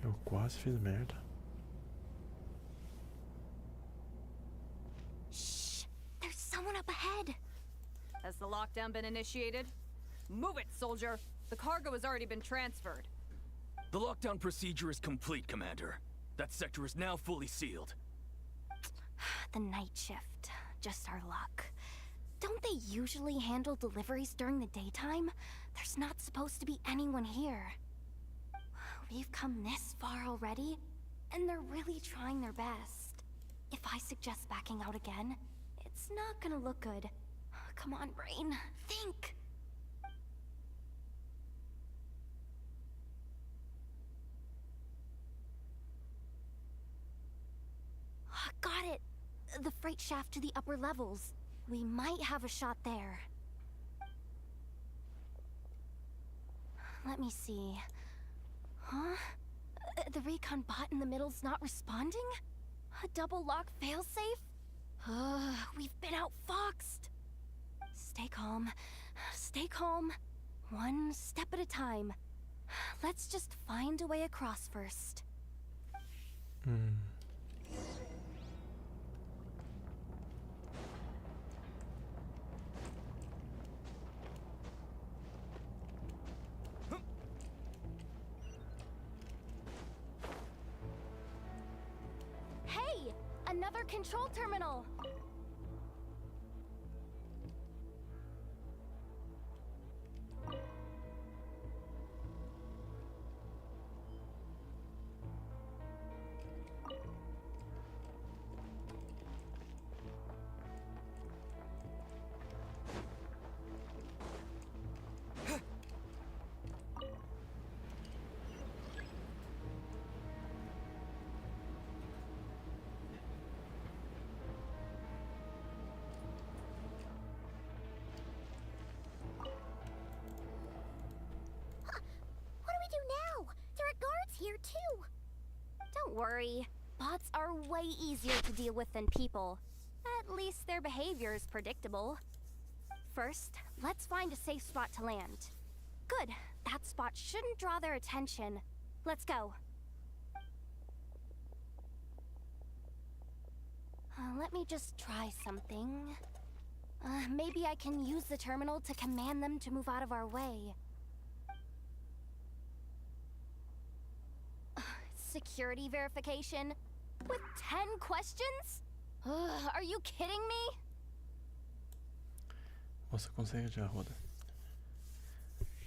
Eu quase fiz merda. Shh! There's someone up ahead. Has the lockdown been initiated? Move it, soldier! The cargo has already been transferred. The lockdown procedure is complete, Commander. That sector is now fully sealed. The night shift. Just our luck. Don't they usually handle deliveries during the daytime? There's not supposed to be anyone here. We've come this far already, and they're really trying their best. If I suggest backing out again, it's not gonna look good. Come on, brain. Think! Got it! The freight shaft to the upper levels. We might have a shot there. Let me see. Huh? The recon bot in the middle's not responding? A double lock failsafe? We've been outfoxed. Stay calm. Stay calm. One step at a time. Let's just find a way across first. Hey! Another control terminal! Here too. Don't worry. Bots are way easier to deal with than people. At least their behavior is predictable. First, let's find a safe spot to land. Good. That spot shouldn't draw their attention. Let's go. Let me just try something. Maybe I can use the terminal to command them to move out of our way. Security verification? With 10 questions? Are you kidding me? Você consegue adiar a roda?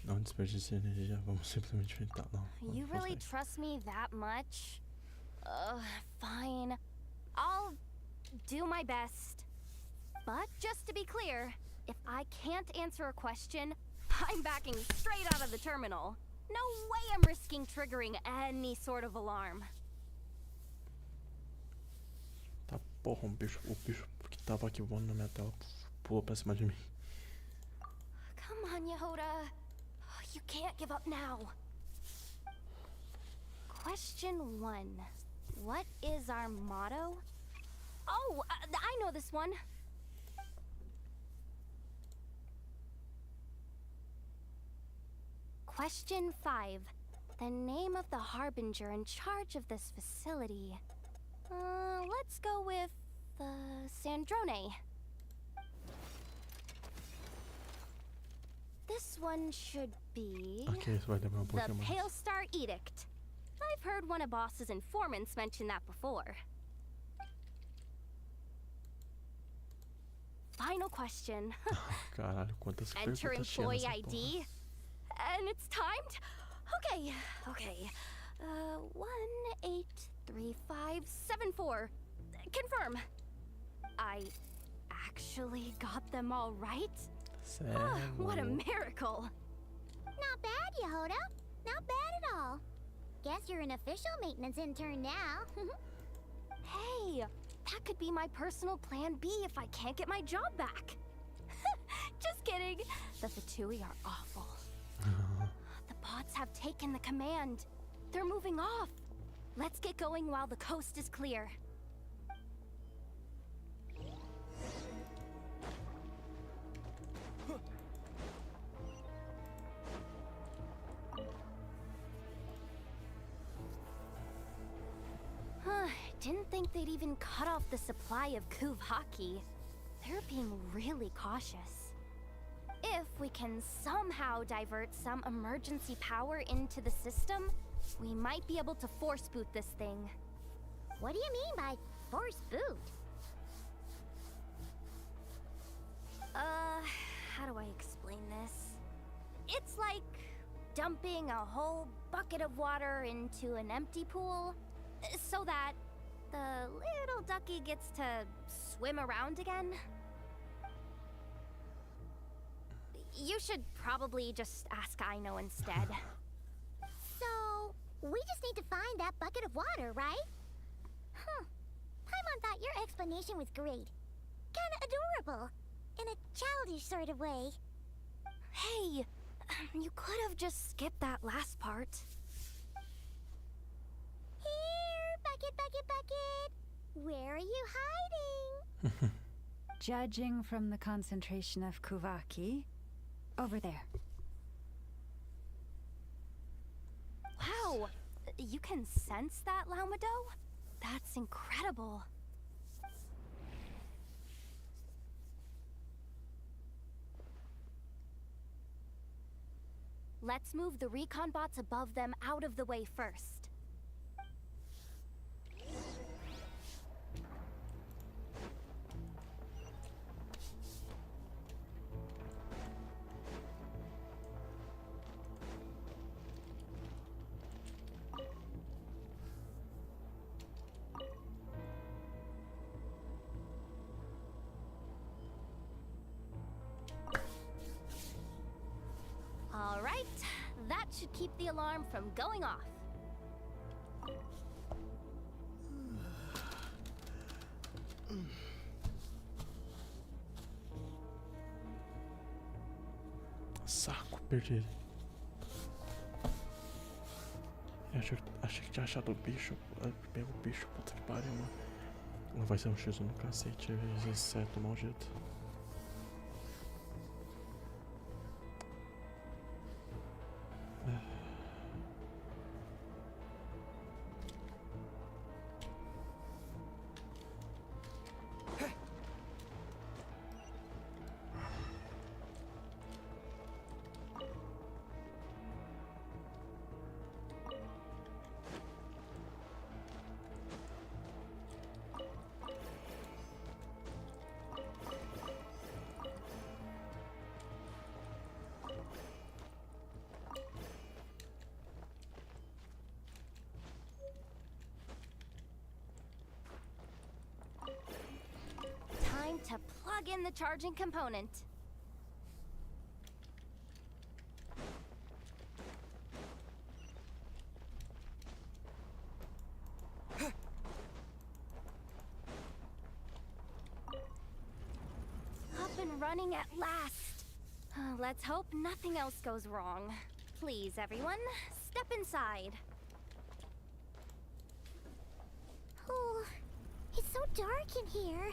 Não desperdice energia, vamos simplesmente enfrentar. Não. You really trust me that much? Fine. I'll do my best. But just to be clear, if I can't answer a question, I'm backing straight out of the terminal. No way I'm risking triggering any sort of alarm. Tá porra, o bicho que tava aqui voando na minha tela pulou pra cima de mim. Come on, Yehoda. You can't give up now. Question 1. What is our motto? Oh, I know this one. Question 5. The name of the harbinger in charge of this facility. Let's go with, Sandrone. This one should be... Ok, isso vai demorar um the pouquinho mais. Pale Star Edict. I've heard one of Boss's informants mention that before. final question. Caralho, quantas Enter perguntas tinha employee nessa ID. And it's timed? Okay. 183574. Confirm. I actually got them all right? What a Sério? miracle. Not bad, Yehoda. Not bad at all. Guess you're an official maintenance intern now. Hey, that could be my personal plan B if I can't get my job back. Just kidding. The Fatui are awful. The bots have taken the command. They're moving off. Let's get going while the coast is clear. Didn't think they'd even cut off the supply of Kuvaki. They're being really cautious. If we can somehow divert some emergency power into the system, we might be able to force boot this thing. What do you mean by force boot? How do I explain this? It's like dumping a whole bucket of water into an empty pool so that the little ducky gets to swim around again. You should probably just ask Aino instead. So, we just need to find that bucket of water, right? Paimon thought your explanation was great. Kinda adorable. In a childish sort of way. Hey, you could have just skipped that last part. Here, bucket, bucket, bucket. Where are you hiding? Judging from the concentration of Kuvaki, over there. Wow, you can sense that, Laumado? That's incredible. Let's move the recon bots above them out of the way first. All right, that should keep the alarm from going off. Saco, perdi ele. Eu achei que tinha achado o bicho. Pega o bicho, puta que pariu, mano. Não vai ser um X1 no cacete, vezes 7, mau jeito. Time to plug in the charging component. Up and running at last. Let's hope nothing else goes wrong. Please, everyone, step inside. Oh, it's so dark in here.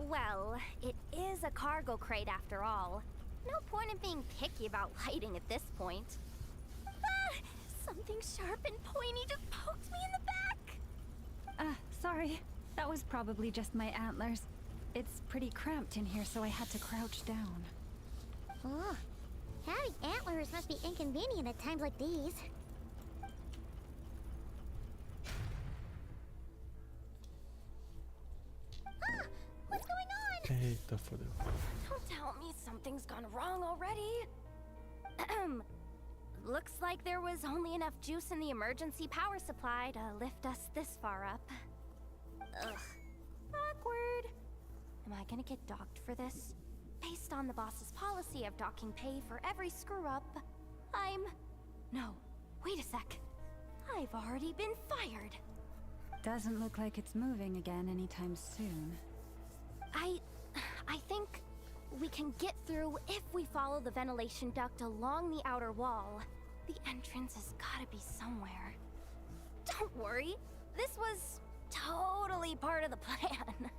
Well, it is a cargo crate after all. No point in being picky about lighting at this point. Ah! Something sharp and pointy just poked me in the back! Sorry. That was probably just my antlers. It's pretty cramped in here, so I had to crouch down. Oh, having antlers must be inconvenient at times like these. Ah! What's going on? Ei, Eita, fodeu. Don't tell me something's gone wrong already. Looks like there was only enough juice in the emergency power supply to lift us this far up. Ugh. Awkward. Am I gonna get docked for this? Based on the boss's policy of docking pay for every screw-up, No, wait a sec. I've already been fired. Doesn't look like it's moving again anytime soon. I think we can get through if we follow the ventilation duct along the outer wall. The entrance has gotta be somewhere. Don't worry, this was totally part of the plan.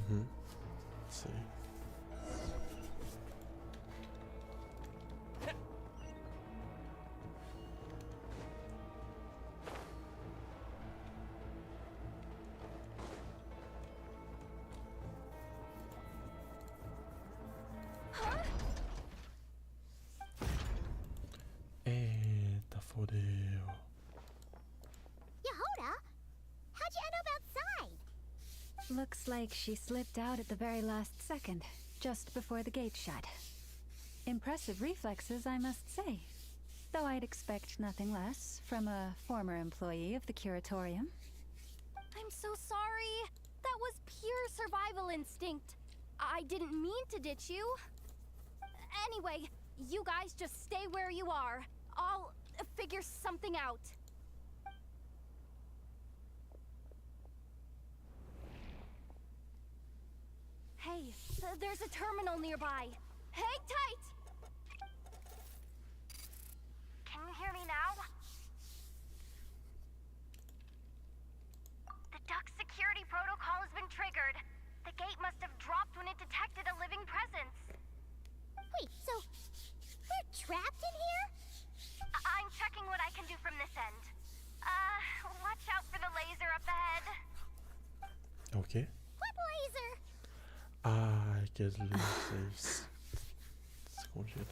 Let's see. Eita, fodeu. Yehoda, how'd you end up outside? Looks like she slipped out at the very last second, just before the gate shut. Impressive reflexes, I must say. Though I'd expect nothing less from a former employee of the curatorium. I'm so sorry. That was pure survival instinct. I didn't mean to ditch you. Anyway, you guys just stay where you are. I'll figure something out. Hey, there's a terminal nearby. Hang tight! Can you hear me now? The duct security protocol has been triggered. The gate must have dropped when it detected a living presence. Wait, so we're trapped in here? I'm checking what I can do from this end. Watch out for the laser up ahead. O quê? What laser? Ai, que as luzes escondidas.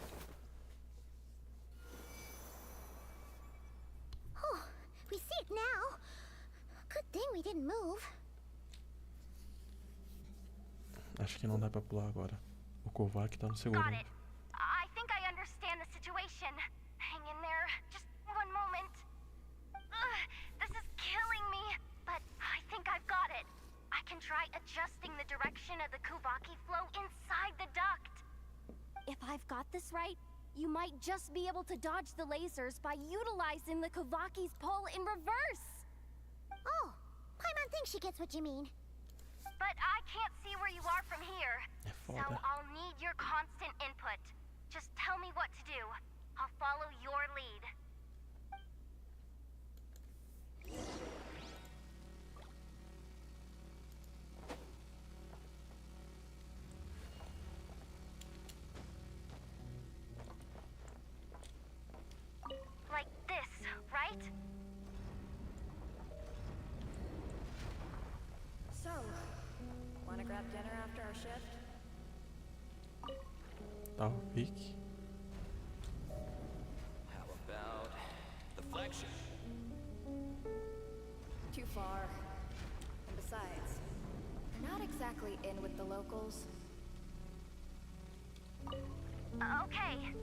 Oh, we see it now. Good thing we didn't move. Acho que não dá pra pular agora. O Kovac tá no segundo. Got it. I think I understand the situation. Hang in there. Just one moment. This is killing me, but I think I've got it. I can try adjusting the direction of the Kuvaki flow inside the duct. If I've got this right, you might just be able to dodge the lasers by utilizing the Kuvaki's pull in reverse. Oh, Paimon thinks she gets what you mean. But I can't see where you are from here. É So foda. I'll need your constant input. Just tell me what to do. I'll follow your lead. Like this, right? So, wanna grab dinner after our shift? Tá o pique. How about the flagship? Too far. And besides, we're not exactly in with the locals. Okay.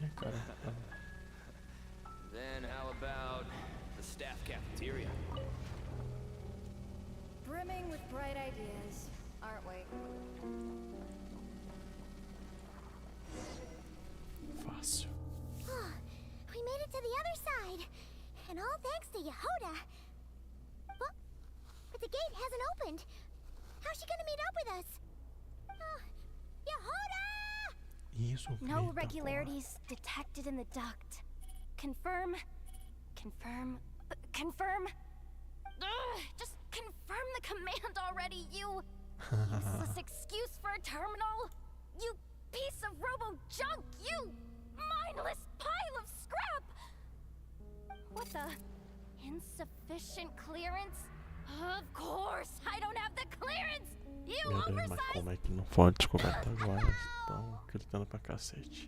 Ih, cara. Then how about the staff cafeteria? Brimming with bright ideas, aren't we? Fácil. Oh, we made it to the other side. And all thanks to Yehoda. But the gate hasn't opened. How's she gonna meet up with us? Yehoda! Isso, No eita, irregularities detected in the duct. Confirm. Confirm. Confirm. Ugh, just confirm the command already, you useless excuse for a terminal. You piece of robo junk, you mindless pile of scrap. What the? Insufficient clearance? Of course, I don't have the clearance. You Meu Deus, mas oversized. como é que não foi descoberta agora? Estão gritando pra cacete.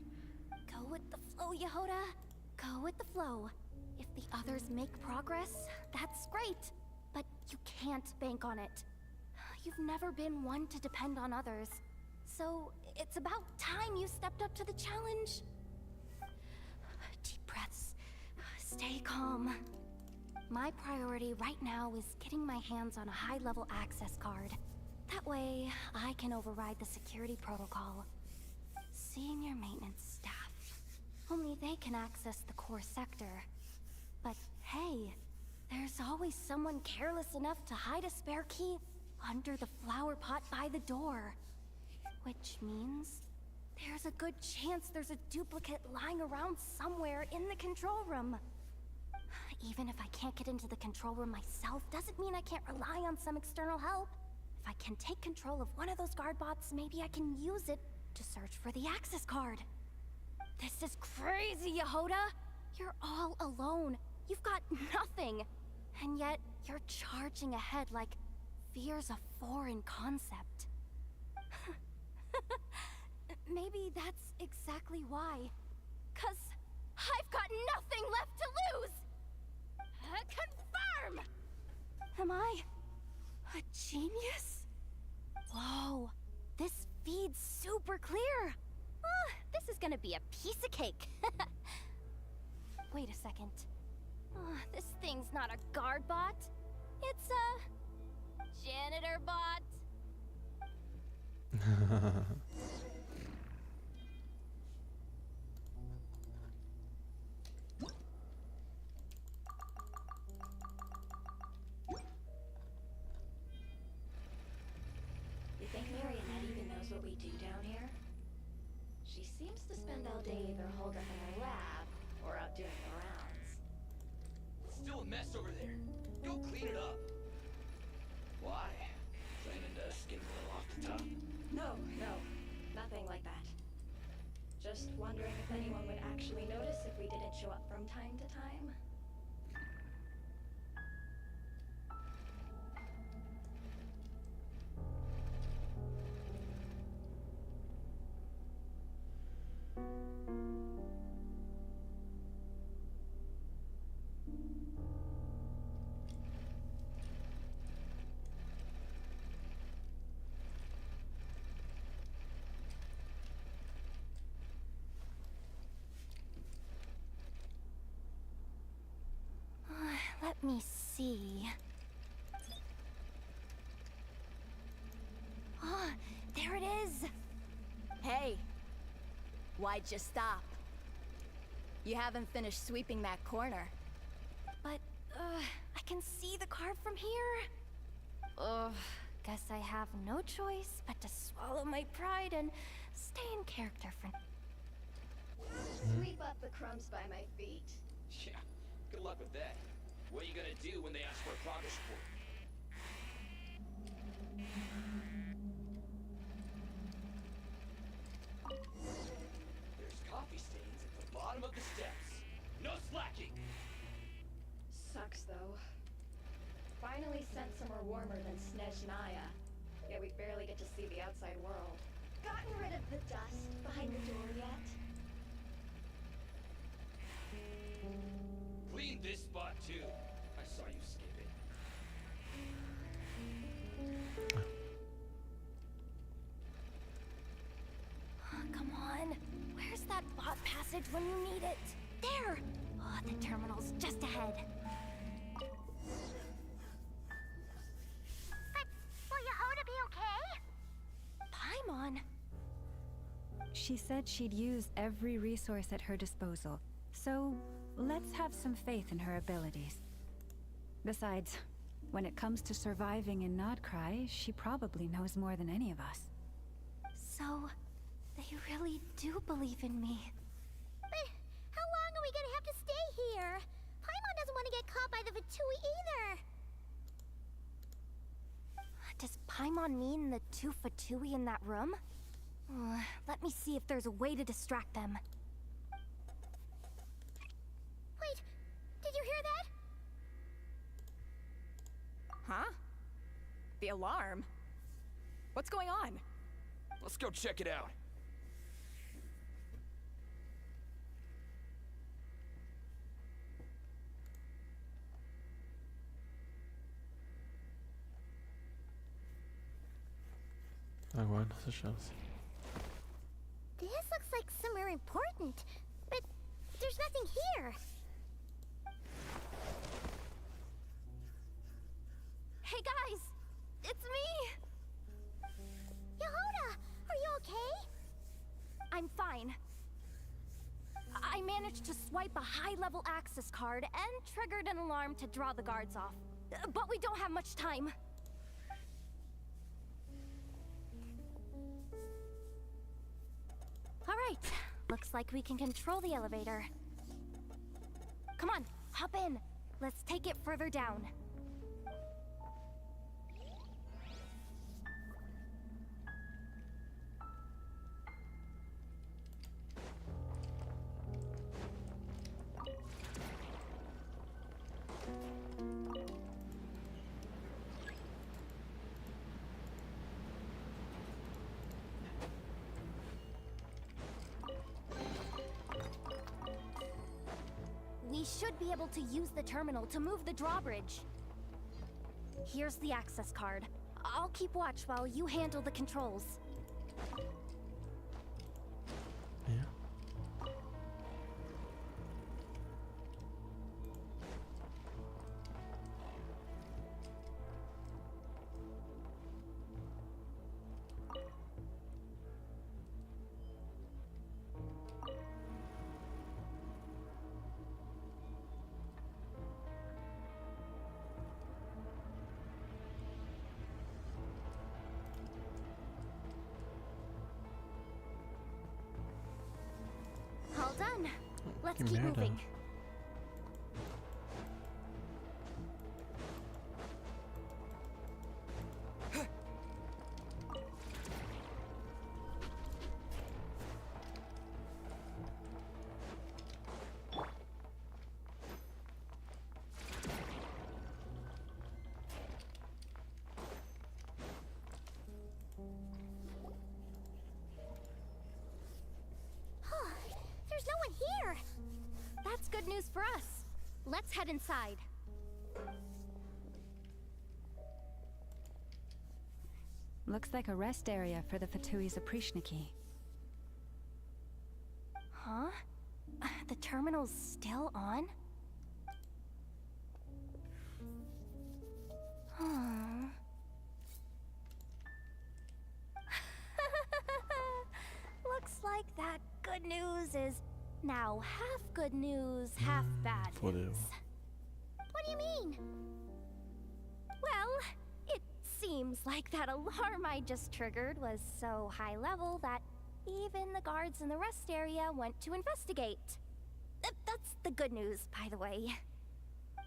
Go with the flow, Yehoda. Go with the flow. If the others make progress, that's great. but you can't bank on it. You've never been one to depend on others. So, it's about time you stepped up to the challenge. Deep breaths. Stay calm. My priority right now is getting my hands on a high-level access card. That way, I can override the security protocol. Senior maintenance staff. Only they can access the core sector. But hey, there's always someone careless enough to hide a spare key under the flower pot by the door. Which means there's a good chance there's a duplicate lying around somewhere in the control room. Even if I can't get into the control room myself, doesn't mean I can't rely on some external help. If I can take control of one of those guard bots, maybe I can use it to search for the access card. This is crazy, Yehoda! You're all alone. You've got nothing. And yet, you're charging ahead like fear's a foreign concept. Maybe that's exactly why. 'Cause I've got nothing left to lose! Confirm! Am I a genius? Whoa, this feed's super clear. This is gonna be a piece of cake. Wait a second. This thing's not a guard bot. It's a janitor bot. You think Marionette even knows what we do down here? She seems to spend all day either holed up in her lab or out doing the rounds. Still a mess over there. Go clean it up. Why? Planning to skim a little off the top? No, nothing like that. Just wondering if anyone would actually notice if we didn't show up from time to time. Let me see. There it is! Hey! Why'd you stop? You haven't finished sweeping that corner. But, I can see the card from here. Guess I have no choice but to swallow my pride and stay in character for... Sweep up the crumbs by my feet. Yeah, good luck with that. What are you gonna do when they ask for a progress report? There's coffee stains at the bottom of the steps. No slacking! Sucks though. Finally sent somewhere warmer than Snezhnaya. Yet we barely get to see the outside world. Gotten rid of the dust behind the door yet? Clean this spot too. I saw you skip it. Come on. Where's that bot passage when you need it? There! The terminal's just ahead. But will Yehoda be okay? Paimon! She said she'd use every resource at her disposal, so let's have some faith in her abilities. Besides, when it comes to surviving in Nodcry, she probably knows more than any of us. So, they really do believe in me. But how long are we gonna have to stay here? Paimon doesn't want to get caught by the Vatui either. Does Paimon mean the two Fatui in that room? Let me see if there's a way to distract them. Wait, did you hear that? Huh? The alarm? What's going on? Let's go check it out. Agora nossa chance. This looks like somewhere important, but there's nothing here. Hey guys! It's me! Yehuda, are you okay? I'm fine. I managed to swipe a high-level access card and triggered an alarm to draw the guards off. But we don't have much time. All right, looks like we can control the elevator. Come on, hop in. Let's take it further down. We should be able to use the terminal to move the drawbridge. Here's the access card. I'll keep watch while you handle the controls. Ja. All done. Let's Que keep merda. moving. There's no one here. That's good news for us. Let's head inside. Looks like a rest area for the Fatui's Oprishniki. Huh? The terminal's still on? Hmm. Looks like that good news is now half good news, half bad Fodeu. news. What do you mean? Well, it seems like that alarm I just triggered was so high level that even the guards in the rest area went to investigate. That's the good news, by the way.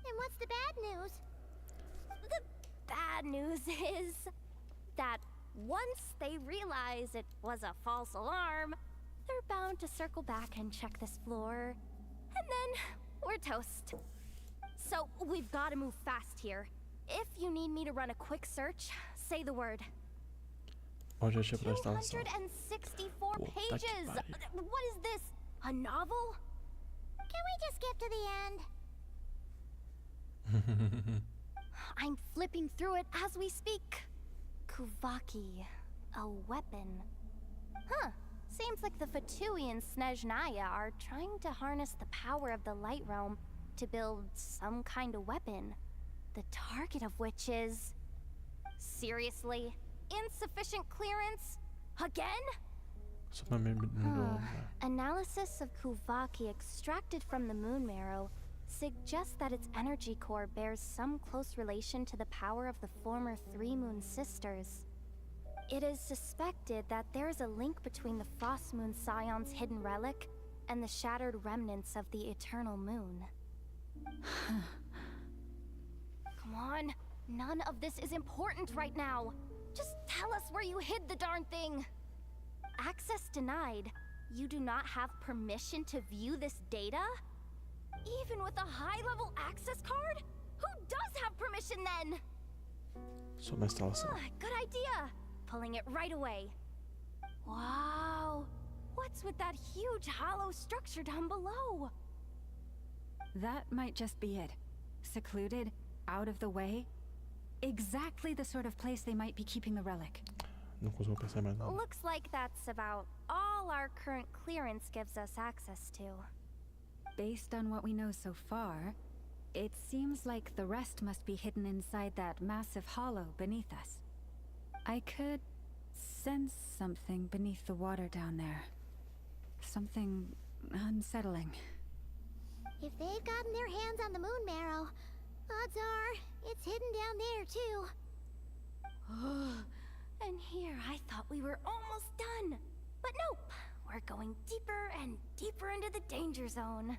And what's the bad news? The bad news is that once they realize it was a false alarm, they're bound to circle back and check this floor. And then we're toast. So we've got to move fast here. If you need me to run a quick search, say the word. Onde eu tinha prestado atenção? 264 Puta que pages! pariu. What is this? A novel? Can we just skip to the end? I'm flipping through it as we speak. Kuvaki, a weapon. Huh. Seems like the Fatui and Snezhnaya are trying to harness the power of the Light Realm to build some kind of weapon. The target of which is... Seriously? Insufficient clearance? Again? Só pra me Huh. Analysis of Kuvaki extracted from the moon marrow suggests that its energy core bears some close relation to the power of the former Three Moon Sisters. It is suspected that there is a link between the Frost Moon Scion's hidden relic and the shattered remnants of the Eternal Moon. Come on, none of this is important right now. Just tell us where you hid the darn thing. Access denied. You do not have permission to view this data? Even with a high-level access card? Who does have permission then? Só uma instalação. Good idea. Pulling it right away. Wow. What's with that huge hollow structure down below? That might just be it. Secluded, out of the way. Exactly the sort of place they might be keeping the relic. Não consigo pensar mais nada. Looks like that's about all our current clearance gives us access to. Based on what we know so far, it seems like the rest must be hidden inside that massive hollow beneath us. I could sense something beneath the water down there. Something unsettling. If they've gotten their hands on the moon marrow, odds are it's hidden down there too. And here I thought we were almost done. But nope, we're going deeper and deeper into the danger zone.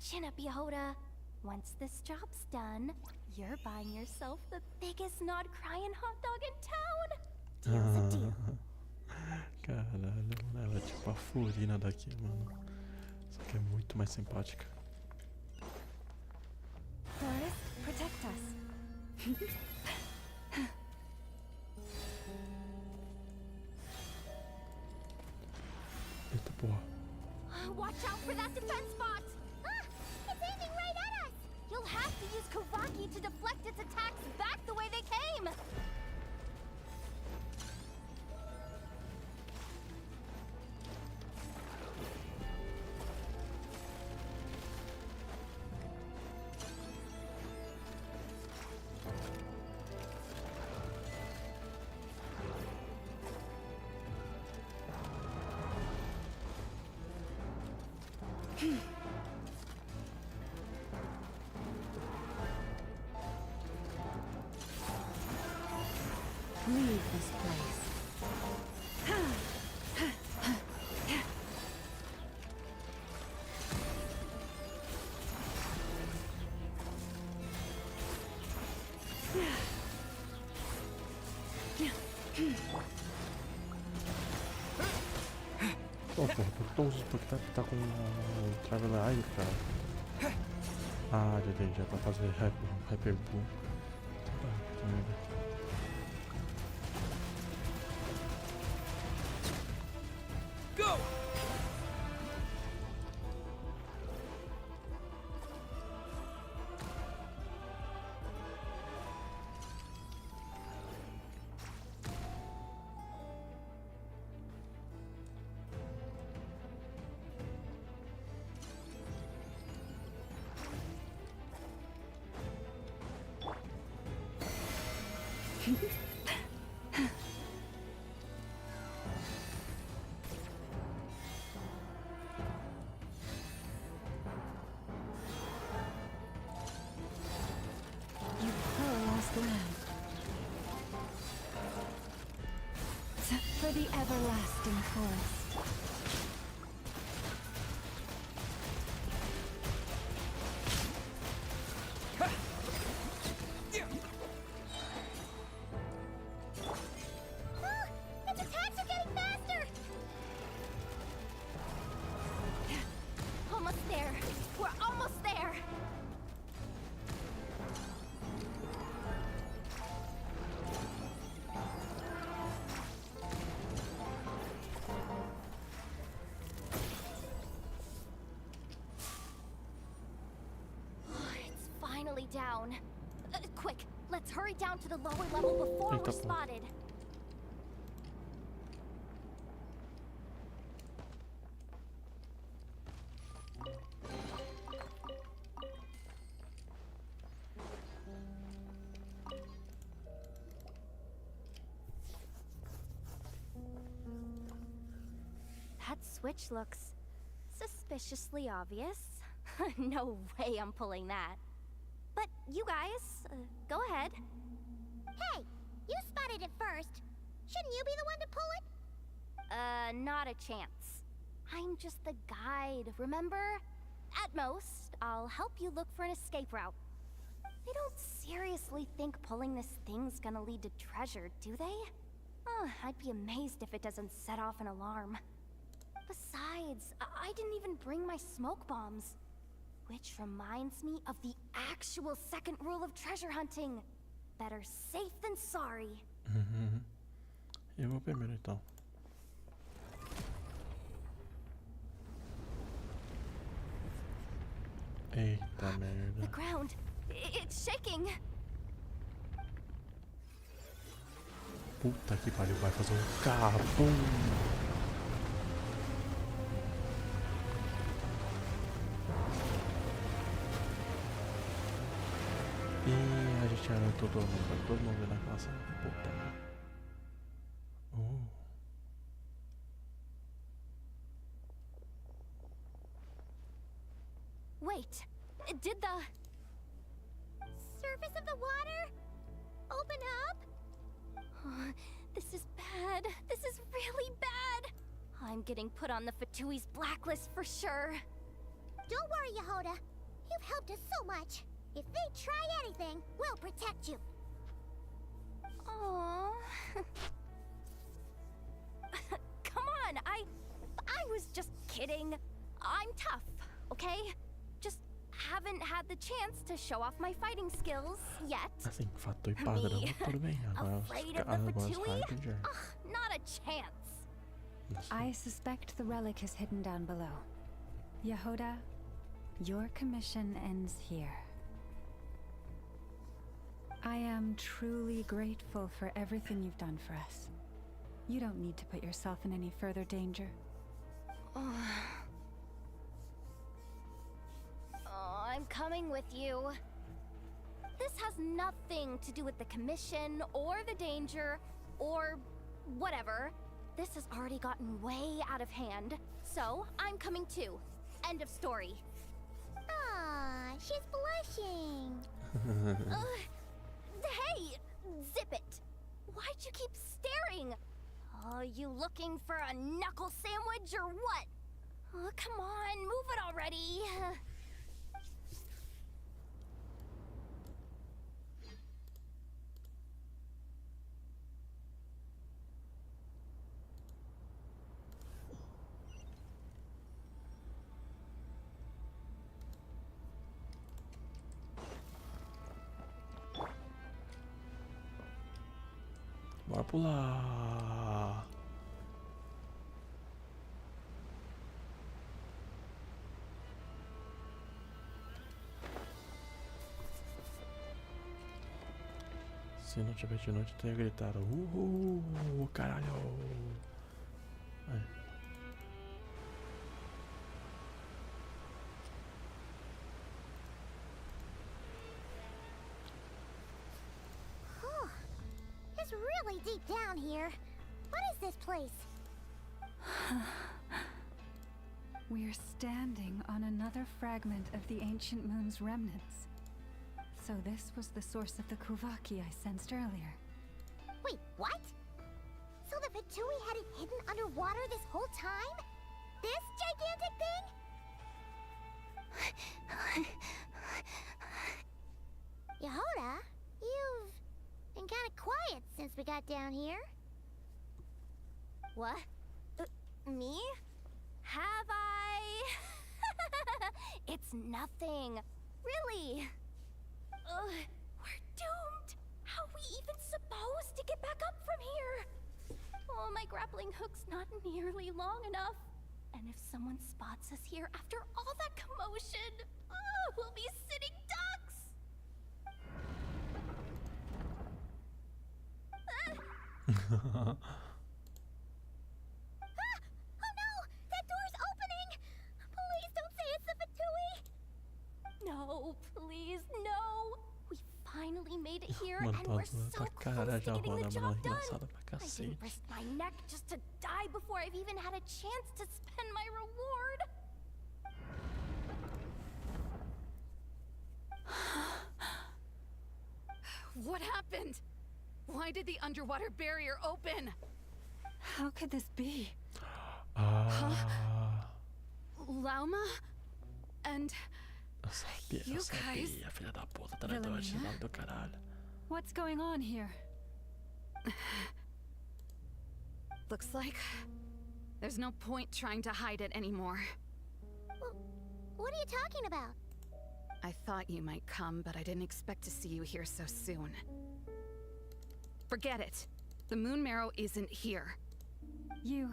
Chin up, Yehoda. Once this job's done, you're buying yourself the biggest nod-crying hot dog in town. Deal's a deal. Caralho, ela é tipo a Furina daqui, mano. Só que é muito mais simpática. Forest, protect us. Eita porra. Watch out for that defense bot! Ah! It's aiming right at us! You'll have to use Kuvaki to deflect its attacks back the way they came! Leave this place. Oh, porra, porque tá com o Traveler Eye, cara. Ah, já pra fazer Hyper Boom. Que merda. Go! For the everlasting forest. Its attacks are getting faster! Almost there. We're almost there. It's finally down. Quick, let's hurry down to the lower level before we're spotted. That switch looks suspiciously obvious. No way I'm pulling that. But you guys, go ahead. Hey, you spotted it first. Shouldn't you be the one to pull it? Not a chance. I'm just the guide, remember? At most, I'll help you look for an escape route. They don't seriously think pulling this thing's gonna lead to treasure, do they? I'd be amazed if it doesn't set off an alarm. Besides, I didn't even bring my smoke bombs. Which reminds me of the actual second rule of treasure hunting. Better safe than sorry. Eu vou primeiro então. Eita merda. The ground, it's shaking. Puta que pariu, vai fazer um cabum. E a gente anotou todo mundo naquela sala. Puta. Wait, did the Surface of the water? Open up? This is bad. This is really bad. I'm getting put on the Fatui's blacklist for sure. Don't worry, Yehoda. You've helped us so much. If they try anything, we'll protect you. Aww. Come on, I was just kidding. I'm tough, okay? Just haven't had the chance to show off my fighting skills yet. Assim, fato e padrão, tudo bem. Afraid of the Fatui? Not a chance. I suspect the relic is hidden down below. Yehoda, your commission ends here. I am truly grateful for everything you've done for us. You don't need to put yourself in any further danger. I'm coming with you. This has nothing to do with the commission or the danger or whatever. This has already gotten way out of hand, so I'm coming too. End of story. Aw, she's blushing. Hey, zip it. Why'd you keep staring? Oh, you looking for a knuckle sandwich or what? Oh, come on, move it already. Bora pular. Se não tiver de noite, eu tenho que gritar. Caralho. É. It's really deep down here. What is this place? We're standing on another fragment of the ancient moon's remnants. So this was the source of the Kuvaki I sensed earlier. Wait, what? So the Fatui had it hidden underwater this whole time? This gigantic thing? Yehoda, you've been kind of quiet since we got down here. What? Me? Have I? It's nothing. Really. We're doomed. How are we even supposed to get back up from here? Oh, my grappling hook's not nearly long enough. And if someone spots us here after all that commotion, we'll be sitting ducks. Oh no! That door's opening! Please don't say it's the Fatui! No, please, no! We finally made it here, Mano, and we're tá so cara close to já getting the roda, job mano, done. engraçada pra I cacete. didn't risk my neck just to die before I've even had a chance to spend my reward. What happened? Why did the underwater barrier open? How could this be? Lauma? And Eu you sabia, guys... filha da puta, traidor esse nome do caralho. What's going on here? Looks like there's no point trying to hide it anymore. Well, what are you talking about? I thought you might come, but I didn't expect to see you here so soon. Forget it. The moon marrow isn't here. You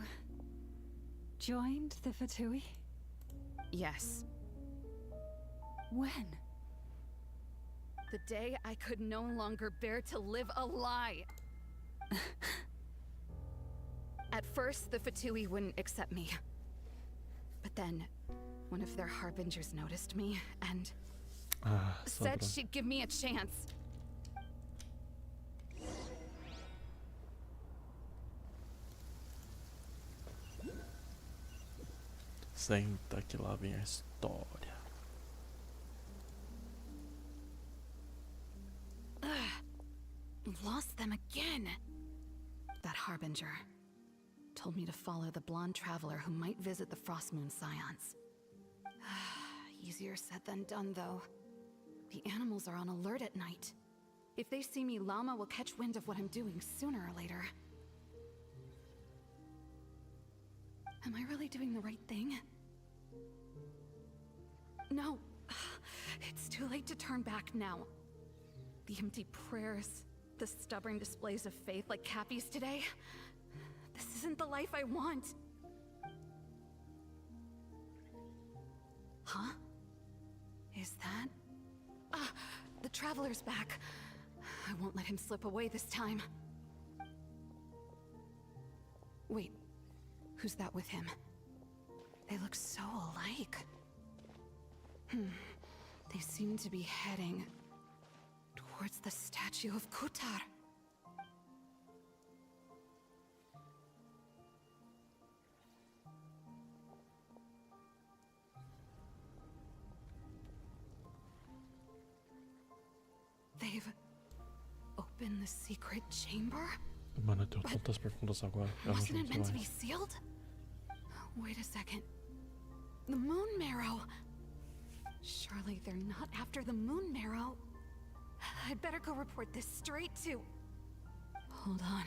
joined the Fatui? Yes. When? The day I could no longer bear to live a lie. At first, the Fatui wouldn't accept me. But then, one of their harbingers noticed me and said Sobrou. she'd give me a chance. Senta que lá vem a história. Lost them again. That harbinger told me to follow the blonde traveler who might visit the Frost Moon Scions. Easier said than done, though. The animals are on alert at night. If they see me, Llama will catch wind of what I'm doing sooner or later. Am I really doing the right thing? No. It's too late to turn back now. The empty prayers, the stubborn displays of faith like Cappy's today. This isn't the life I want. Huh? Is that... the Traveler's back. I won't let him slip away this time. Wait, who's that with him? They look so alike. They seem to be heading towards the statue of Kutar. They've opened the secret chamber? Mano, eu tenho tantas perguntas agora. Eu não Wasn't sei it meant to be mais. sealed? Wait a second. The moon marrow. Surely they're not after the moon marrow. I'd better go report this straight to... Hold on.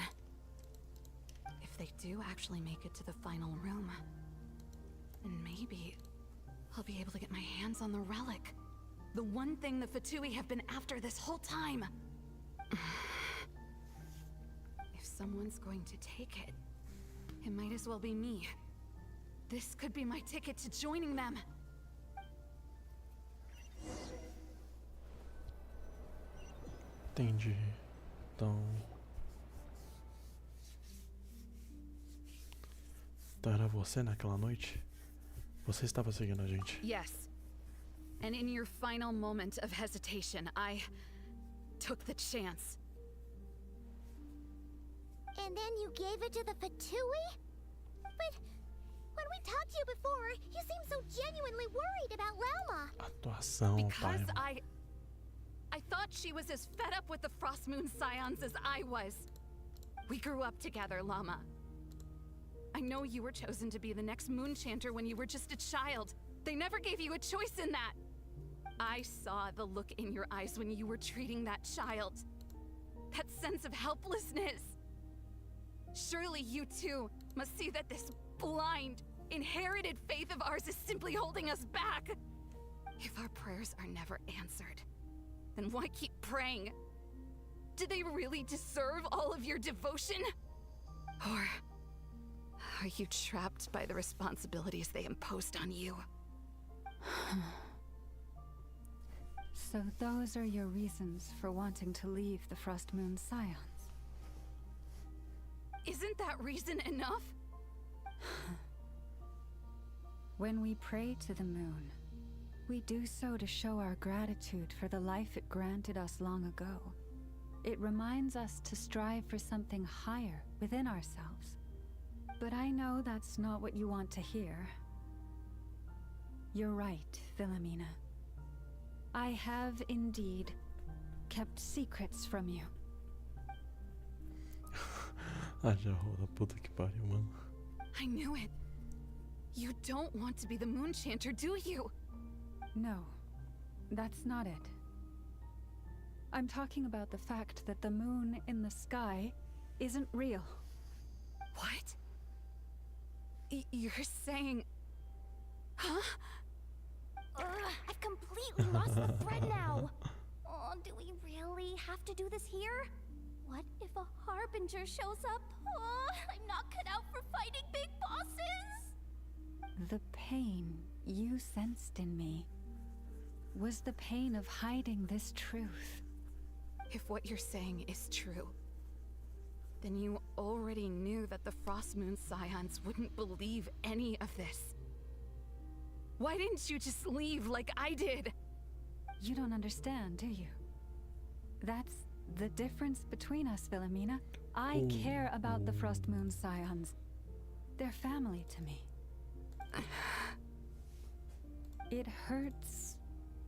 If they do actually make it to the final room, then maybe I'll be able to get my hands on the relic. The one thing the Fatui have been after this whole time. If someone's going to take it, it might as well be me. This could be my ticket to joining them. Entendi. Então era você naquela noite? Você estava seguindo a gente? Yes. And in your final moment of hesitation, I took the chance. And then you gave it to the Fatui? But when we talked to you before, you seemed so genuinely worried about Llama. Atuação, Because pai. I thought she was as fed up with the Frost Moon Scions as I was. We grew up together, Llama. I know you were chosen to be the next Moon Chanter when you were just a child. They never gave you a choice in that. I saw the look in your eyes when you were treating that child. That sense of helplessness. Surely you too must see that this blind, inherited faith of ours is simply holding us back. If our prayers are never answered, then why keep praying? Do they really deserve all of your devotion? Or are you trapped by the responsibilities they imposed on you? So those are your reasons for wanting to leave the Frost Moon Scions? Isn't that reason enough? When we pray to the moon, we do so to show our gratitude for the life it granted us long ago. It reminds us to strive for something higher within ourselves. But I know that's not what you want to hear. You're right, Philomena. I have indeed kept secrets from you. Haja roda, puta que pariu, mano. I knew it. You don't want to be the Moon Chanter, do you? No, that's not it. I'm talking about the fact that the moon in the sky isn't real. What? You're saying... Huh? I've completely lost the thread now. Oh, do we really have to do this here? What if a harbinger shows up? Oh, I'm not cut out for fighting big bosses. The pain you sensed in me was the pain of hiding this truth. If what you're saying is true, Then you already knew that the Frost Moon Scions wouldn't believe any of this. Why didn't you just leave like I did? You don't understand, do you? That's the difference between us, Philomena. I care about the Frost Moon Scions. They're family to me. It hurts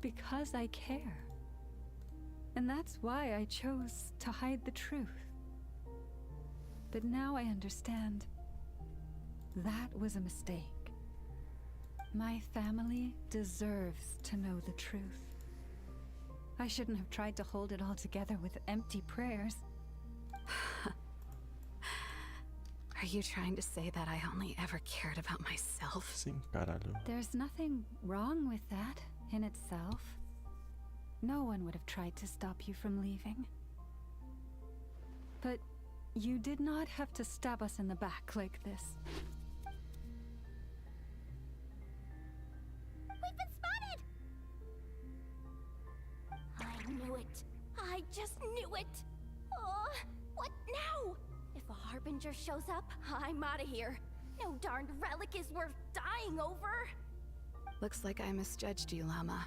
because I care. And that's why I chose to hide the truth. But now I understand. That was a mistake. My family deserves to know the truth. I shouldn't have tried to hold it all together with empty prayers. Are you trying to say that I only ever cared about myself? Sim, caralho. There's nothing wrong with that in itself. No one would have tried to stop you from leaving. But you did not have to stab us in the back like this. We've been spotted! I knew it. I just knew it. Oh, what now? If a Harbinger shows up, I'm out of here. No darned relic is worth dying over. Looks like I misjudged you, Llama.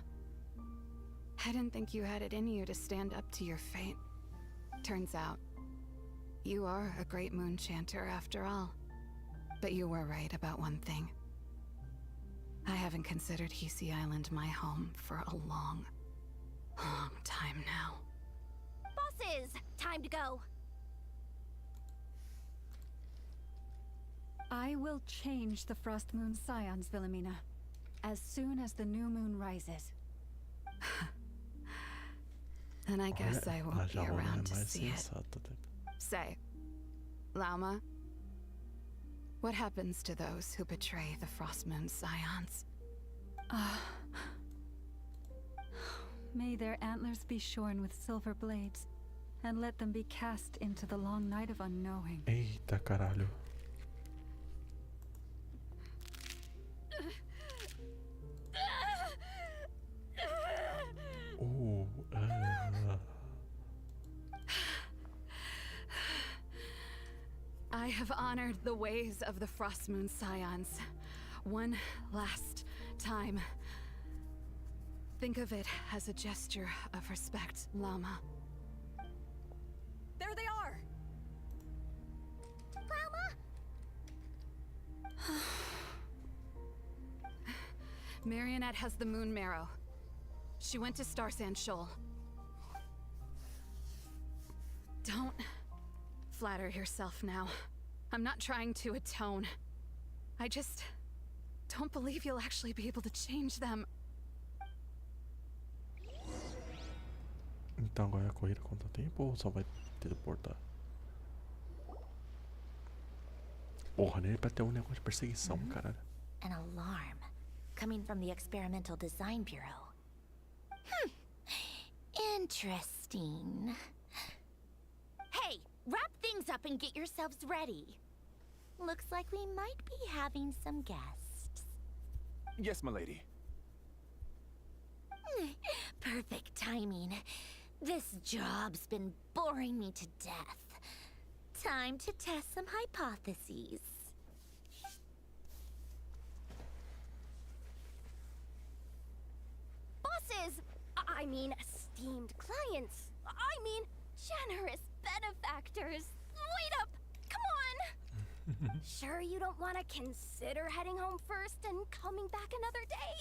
I didn't think you had it in you to stand up to your fate. Turns out, you are a great moon chanter after all. But you were right about one thing. I haven't considered Hisi Island my home for a long, long time now. Bosses, time to go. I will change the Frost Moon Scions, Philomena, as soon as the new moon rises. Then I guess I won't be Já vou around to mais see it. sensato. Say, Llama, what happens to those who betray the Frost Moon Scions? May their antlers be shorn with silver blades, and let them be cast into the long night of unknowing. Eita, caralho. I have honored the ways of the Frost Moon Scions one last time. Think of it as a gesture of respect, Llama. There they are! Llama? Marionette has the Moon Marrow. She went to Star Sand Shoal. Don't flatter yourself now. I'm not trying to atone. I just don't believe you'll actually be able to change them. Então agora é a corrida quanto tempo ou só vai teleportar? Porra, nem pra ter um negócio de perseguição, caralho. An alarm coming from the Experimental Design Bureau. Interesting. Hey, wrap things up and get yourselves ready. Looks like we might be having some guests. Yes, milady. Perfect timing. This job's been boring me to death. Time to test some hypotheses. Bosses! I mean, esteemed clients. I mean, generous benefactors. Wait up! Come on! Sure you don't want to consider heading home first and coming back another day?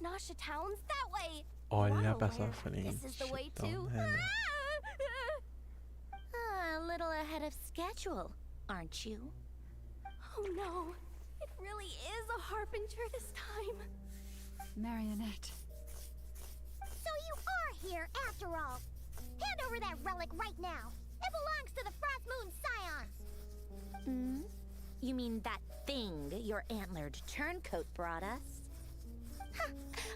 Nasha Town's that way. Olha pra Well, sua where frente. this is the way Então, too. né? A little ahead of schedule, aren't you? Oh no, it really is a harbinger this time. Marionette. So you are here after all. Hand over that relic right now. It belongs to the Frost Moon Scions. You mean that thing your antlered turncoat brought us?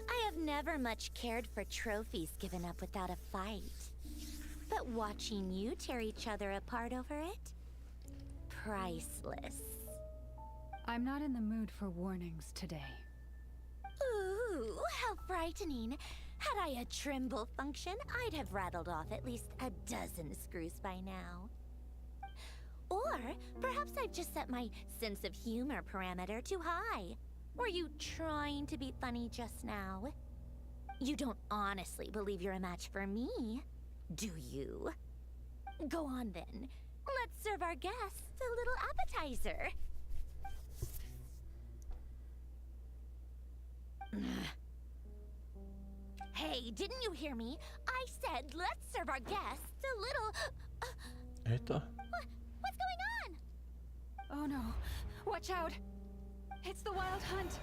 I have never much cared for trophies given up without a fight. But watching you tear each other apart over it? Priceless. I'm not in the mood for warnings today. Ooh, how frightening. Had I a Trimble function, I'd have rattled off at least a dozen screws by now. Or perhaps I've just set my sense of humor parameter too high. Were you trying to be funny just now? You don't honestly believe you're a match for me, do you? Go on then. Let's serve our guests a little appetizer. Hey, didn't you hear me? I said let's serve our guests a little... Eita. What's going on? Oh no. Watch out. It's the Wild Hunt.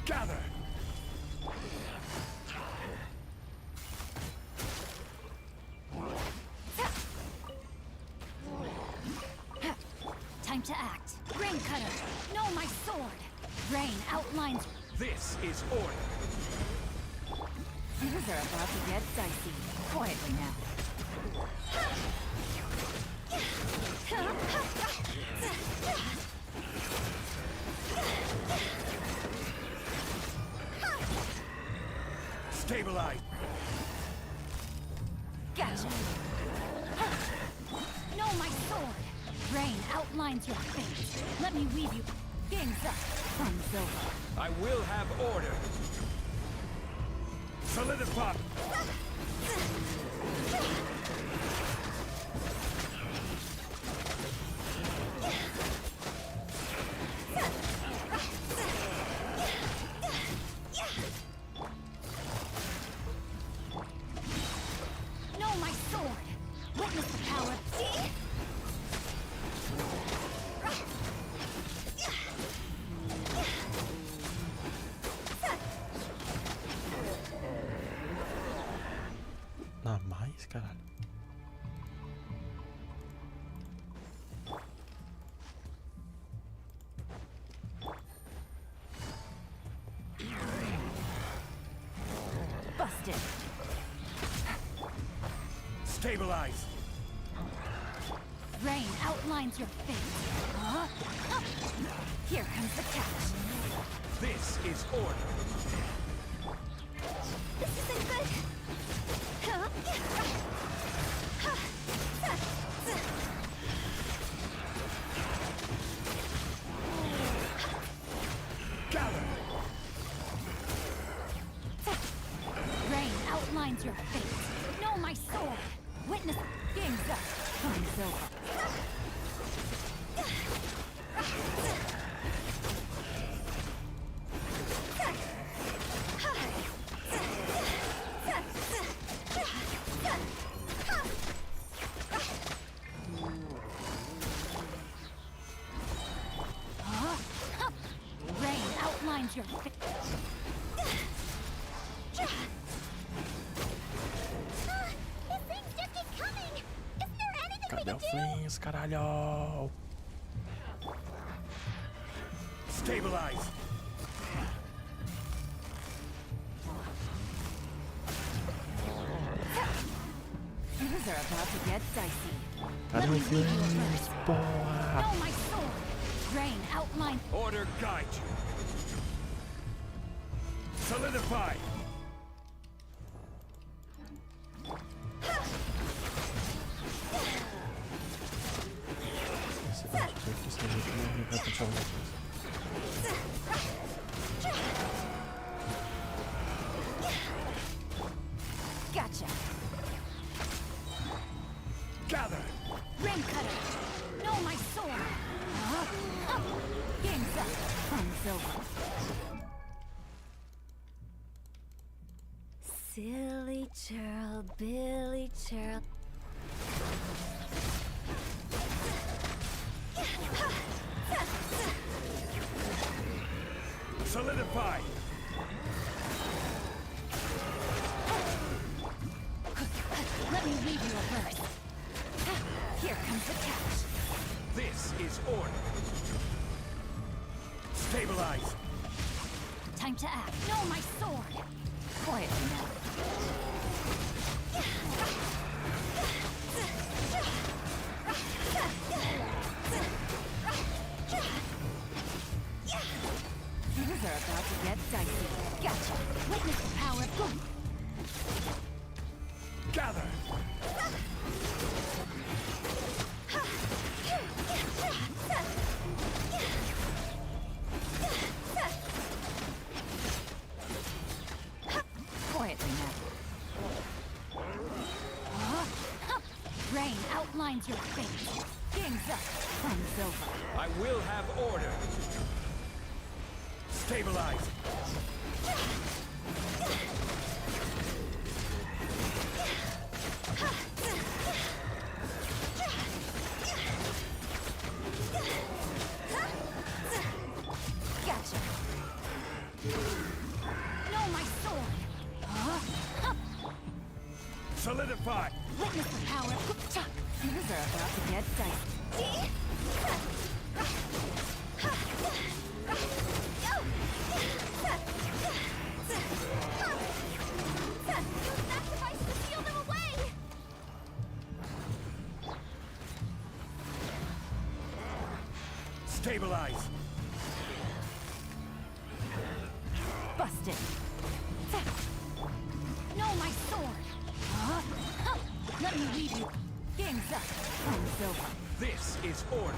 Gather! Time to act. Rain cutter. No, my sword. Rain outlines. This is order. Things are about to get dicey. Quietly now. Stabilize. Gotcha. No, my sword. Rain outlines your fate. Let me weave you things up from silver. I will have order. Solidify. No, my sword. Witness the power. See? Na mais, caralho. Busted. Stabilize. Rain outlines your fate. Huh? Up. Here comes the catch. This is order. This isn't good. Gather. Rain outlines your fate. No, my sword. Witness things up from silver. Rain outlines your fate. This thing just keeps coming. Isn't there anything we Cadê can o do? Flings, caralho? Stabilize. Things are about to get dicey. Cadê o Flings, porra? No, my sword. Rain outlines. Order guide you. Solidify. Esse vai ter que ser muito bom, ele vai puxar alguma coisa. Gotcha. Gather. Rain cutter. No, my sword. Up. Game's up from silver. Silly churl, Billy churl. Solidify. Let me leave you a verse. Here comes the catch. This is order. Stabilize. Time to act. No, my sword. Quietly now. Things are about to get dicey. Gotcha. Witness the power of good. Gather! Quietly now. Rain outlines your fate. Game's up. Fun's over. I will have order. Stabilize. Gotcha. No, my sword. Solidify. Witness the power of Chuck. Things are about to get dicey. Use that device to seal them away! Stabilize. Busted. No, my sword. Let me lead you. Game's up. Fun's over. This is order.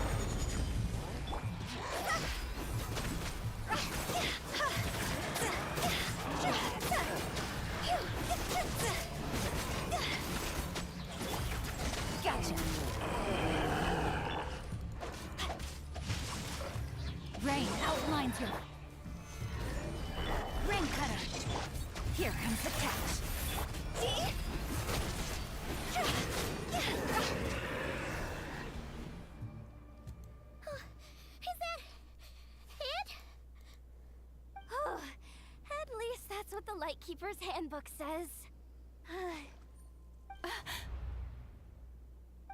Gotcha. Rain outlines your... Rain cutter. Here comes the catch. Is that it? Oh, at least that's what the Lightkeeper's handbook says.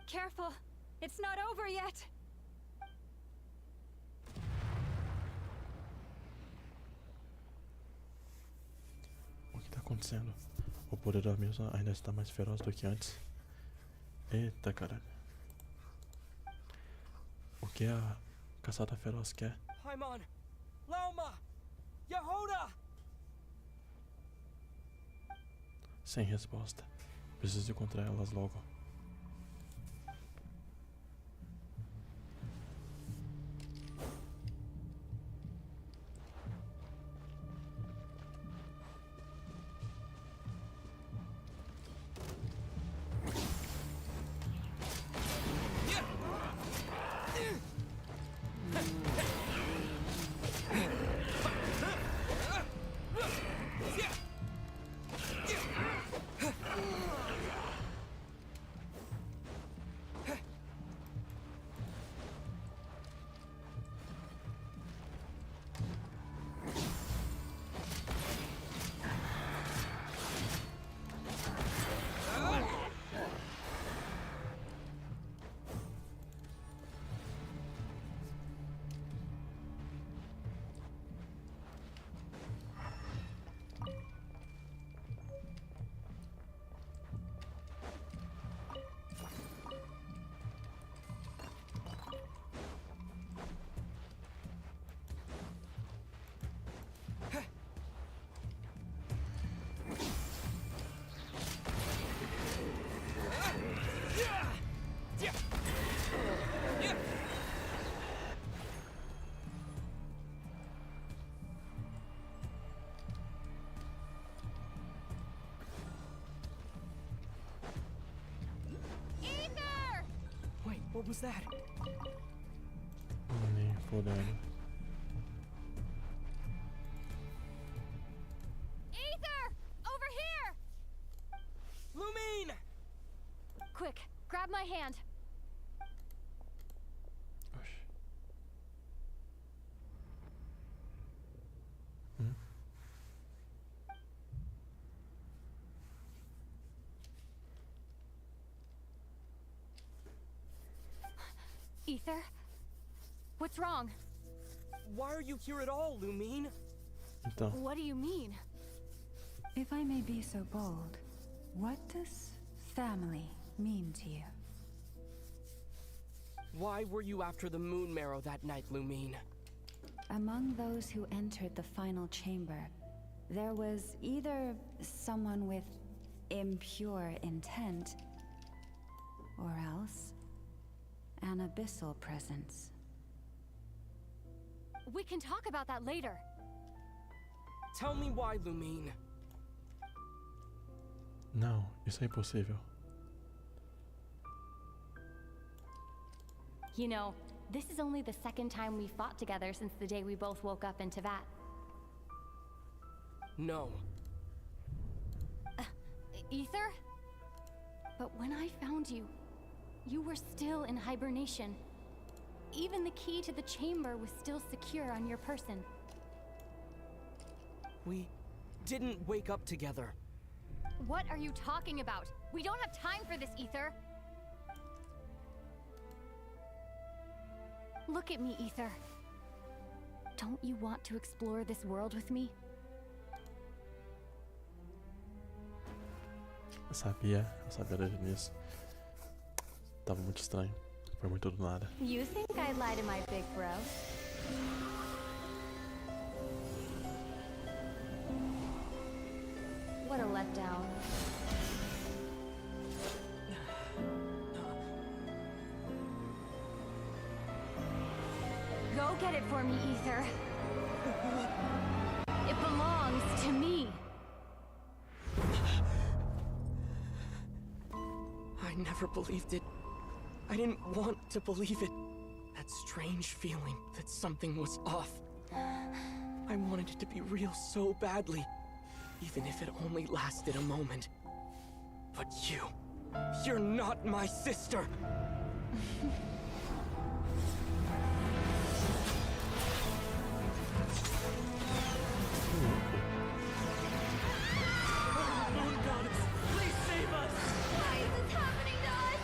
Careful. It's not over yet. O que tá acontecendo? O poder da mesa ainda está mais feroz do que antes. Eita, caralho. O que a caçada feroz quer? Paimon! Lauma! Yehoda! Sem resposta. Preciso encontrar elas logo. What was that? Nem fodendo. Ether! Over here! Lumine! Quick, grab my hand. Oxi. Ether? What's wrong? Why are you here at all, Lumine? Então, What do you mean? If I may be so bold, what does family mean to you? Why were you after the moon marrow that night, Lumine? Among those who entered the final chamber, there was either someone with impure intent, or else an abyssal presence. We can talk about that later. Tell me why, Lumine. Não, isso é impossível. You know, this is only the second time we fought together since the day we both woke up in Teyvat. No. Ether? But when I found you, you were still in hibernation. Even the key to the chamber was still secure on your person. We didn't wake up together. What are you talking about? We don't have time for this, Ether. Look at me, Ether. Don't you want to explore this world with me? Eu sabia desde o início. Tava muito estranho. Foi muito do nada. You think I'd lie to my big bro? What a letdown. Go get it for me, Ether. It belongs to me. I never believed it. I didn't want to believe it. That strange feeling that something was off. I wanted it to be real so badly, even if it only lasted a moment. But you're not my sister! Moon goddess, please save us! Why is this happening to us?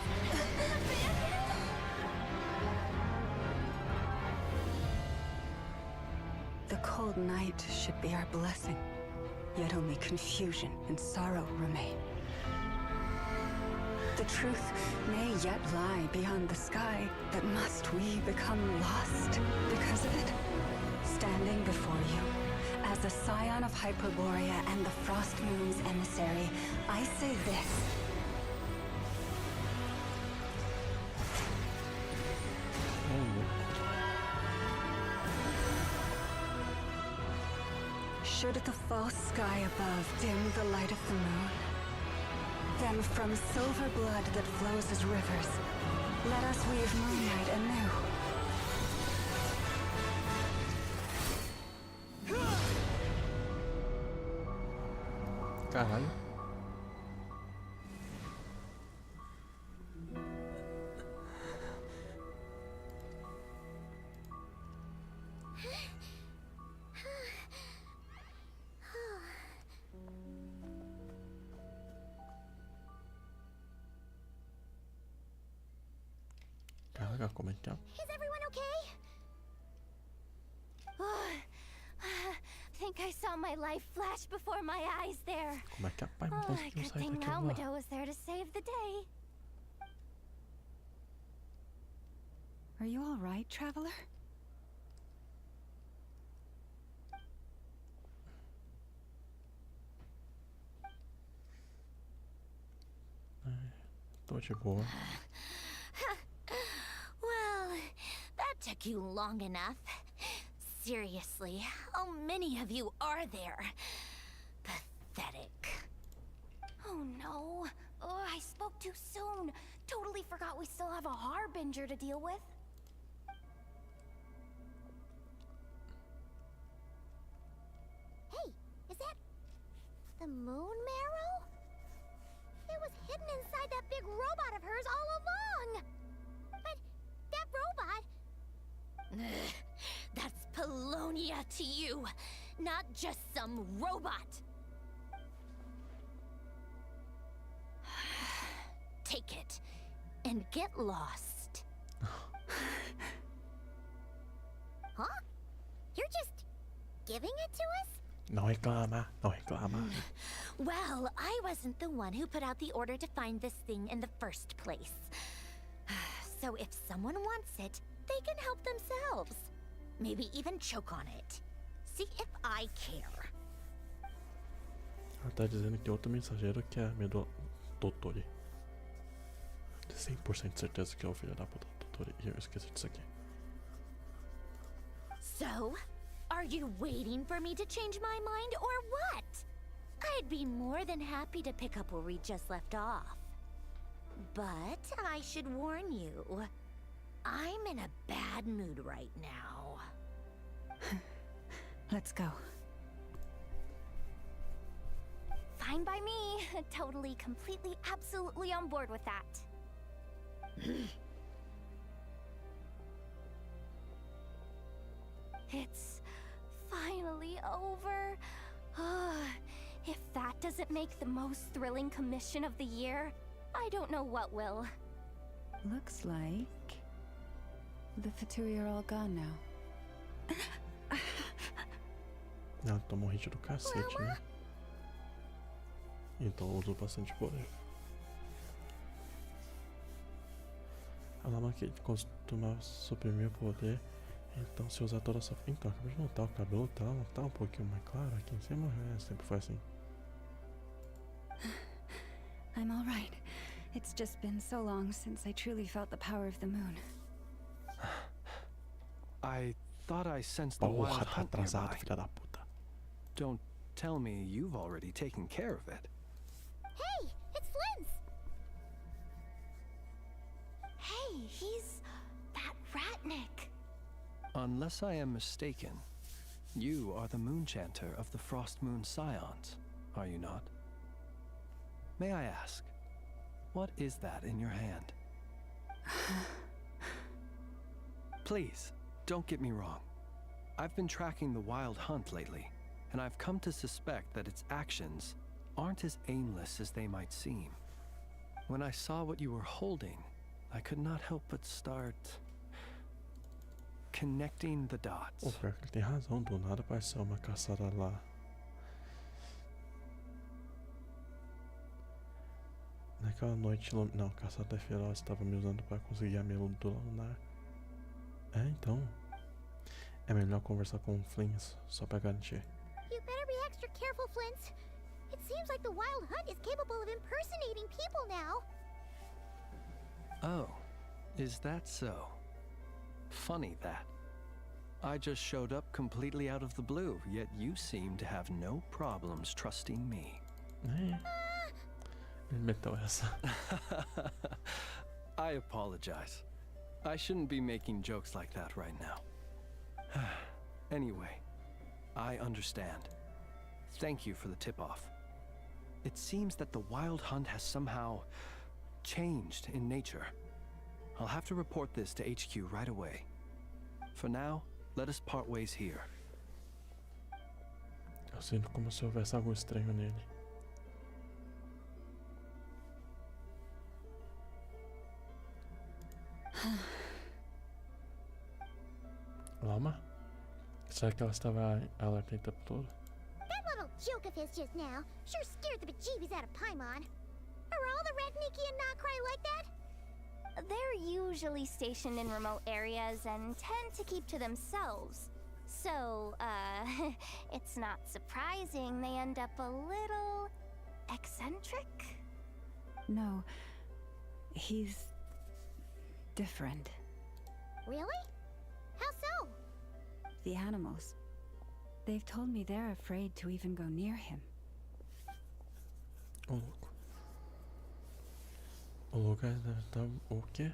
The cold night should be our blessing, yet only confusion and sorrow remain. The truth may yet lie beyond the sky, but must we become lost because of it? Standing before you, as a scion of Hyperborea and the Frost Moon's emissary, I say this. Should the false sky above dim the light of the moon, then from silver blood that flows as rivers, let us weave moonlight anew. Caralho. Caraca, como é que é? Is everyone okay? Think I saw my life flash before my eyes there. Como é que a pai não conseguiu Good sair thing daquilo lá? Almado was there to save the day. Are you all right, traveler? Tô de boa. Well, that took you long enough. Seriously, how many of you are there? Pathetic. Oh no. Oh, I spoke too soon. Totally forgot we still have a harbinger to deal with. Hey, is that the moon marrow? It was hidden inside that big robot of hers all along. But that robot... That's Polonia to you, not just some robot. Take it and get lost. Huh? You're just giving it to us? Não reclama, não reclama. Well, I wasn't the one who put out the order to find this thing in the first place. So if someone wants it, they can help themselves. Maybe even choke on it. See if I care. Ela tá dizendo que tem outro mensageiro que é amigo do Totori. 100% de certeza que é o filho da puta do Totori. E eu esqueci disso aqui. So, are you waiting for me to change my mind or what? I'd be more than happy to pick up where we just left off. But I should warn you, I'm in a bad mood right now. Let's go. Fine by me. Totally, completely, absolutely on board with that. It's finally over. If that doesn't make the most thrilling commission of the year, I don't know what will. Looks like the Fatui are all gone now. Ela tomou um hit do cacete, né? Então usou bastante poder. A lama que costuma suprimir o poder, então se usar toda essa... Então, acabei de notar o cabelo tá um pouquinho mais claro aqui em cima, sempre foi assim. I'm all right. It's just been so long since I truly felt the power of the moon. I thought I sensed the Porra, wild tá hunt atrasado, nearby. filha da puta. Don't tell me you've already taken care of it. Hey, it's Flint's! Hey, he's that Ratnik. Unless I am mistaken, you are the moon chanter of the Frost Moon Scions, are you not? May I ask, what is that in your hand? Please, don't get me wrong. I've been tracking the wild hunt lately, and I've come to suspect that its actions aren't as aimless as they might seem. When I saw what you were holding, I could not help but start connecting the dots. O pior que ele tem razão, do nada apareceu uma caçada lá. Naquela noite, não, caçada feroz estava me usando para conseguir a medula lunar. É, então. É melhor conversar com o Flint, só pra garantir. You better be extra careful, Flint. It seems like the Wild Hunt is capable of impersonating people now. Oh, is that so? Funny that. I just showed up completely out of the blue, yet you seem to have no problems trusting me. Ele meteu essa. I apologize. I shouldn't be making jokes like that right now. Anyway, I understand. Thank you for the tip-off. It seems that the Wild Hunt has somehow changed in nature. I'll have to report this to HQ right away. For now, let us part ways here. Eu sinto como se houvesse algo estranho nele. Lama? Será que ela estava alerta o tempo todo? That little joke of his just now sure scared the bejeebies out of Paimon. Are all the Ratniki and Nokrai like that? They're usually stationed in remote areas and tend to keep to themselves. So, it's not surprising they end up a little eccentric. No, he's different. Really? How so? The animals. They've told me they're afraid to even go near him. Ô, louco. O lugar deve estar... O quê?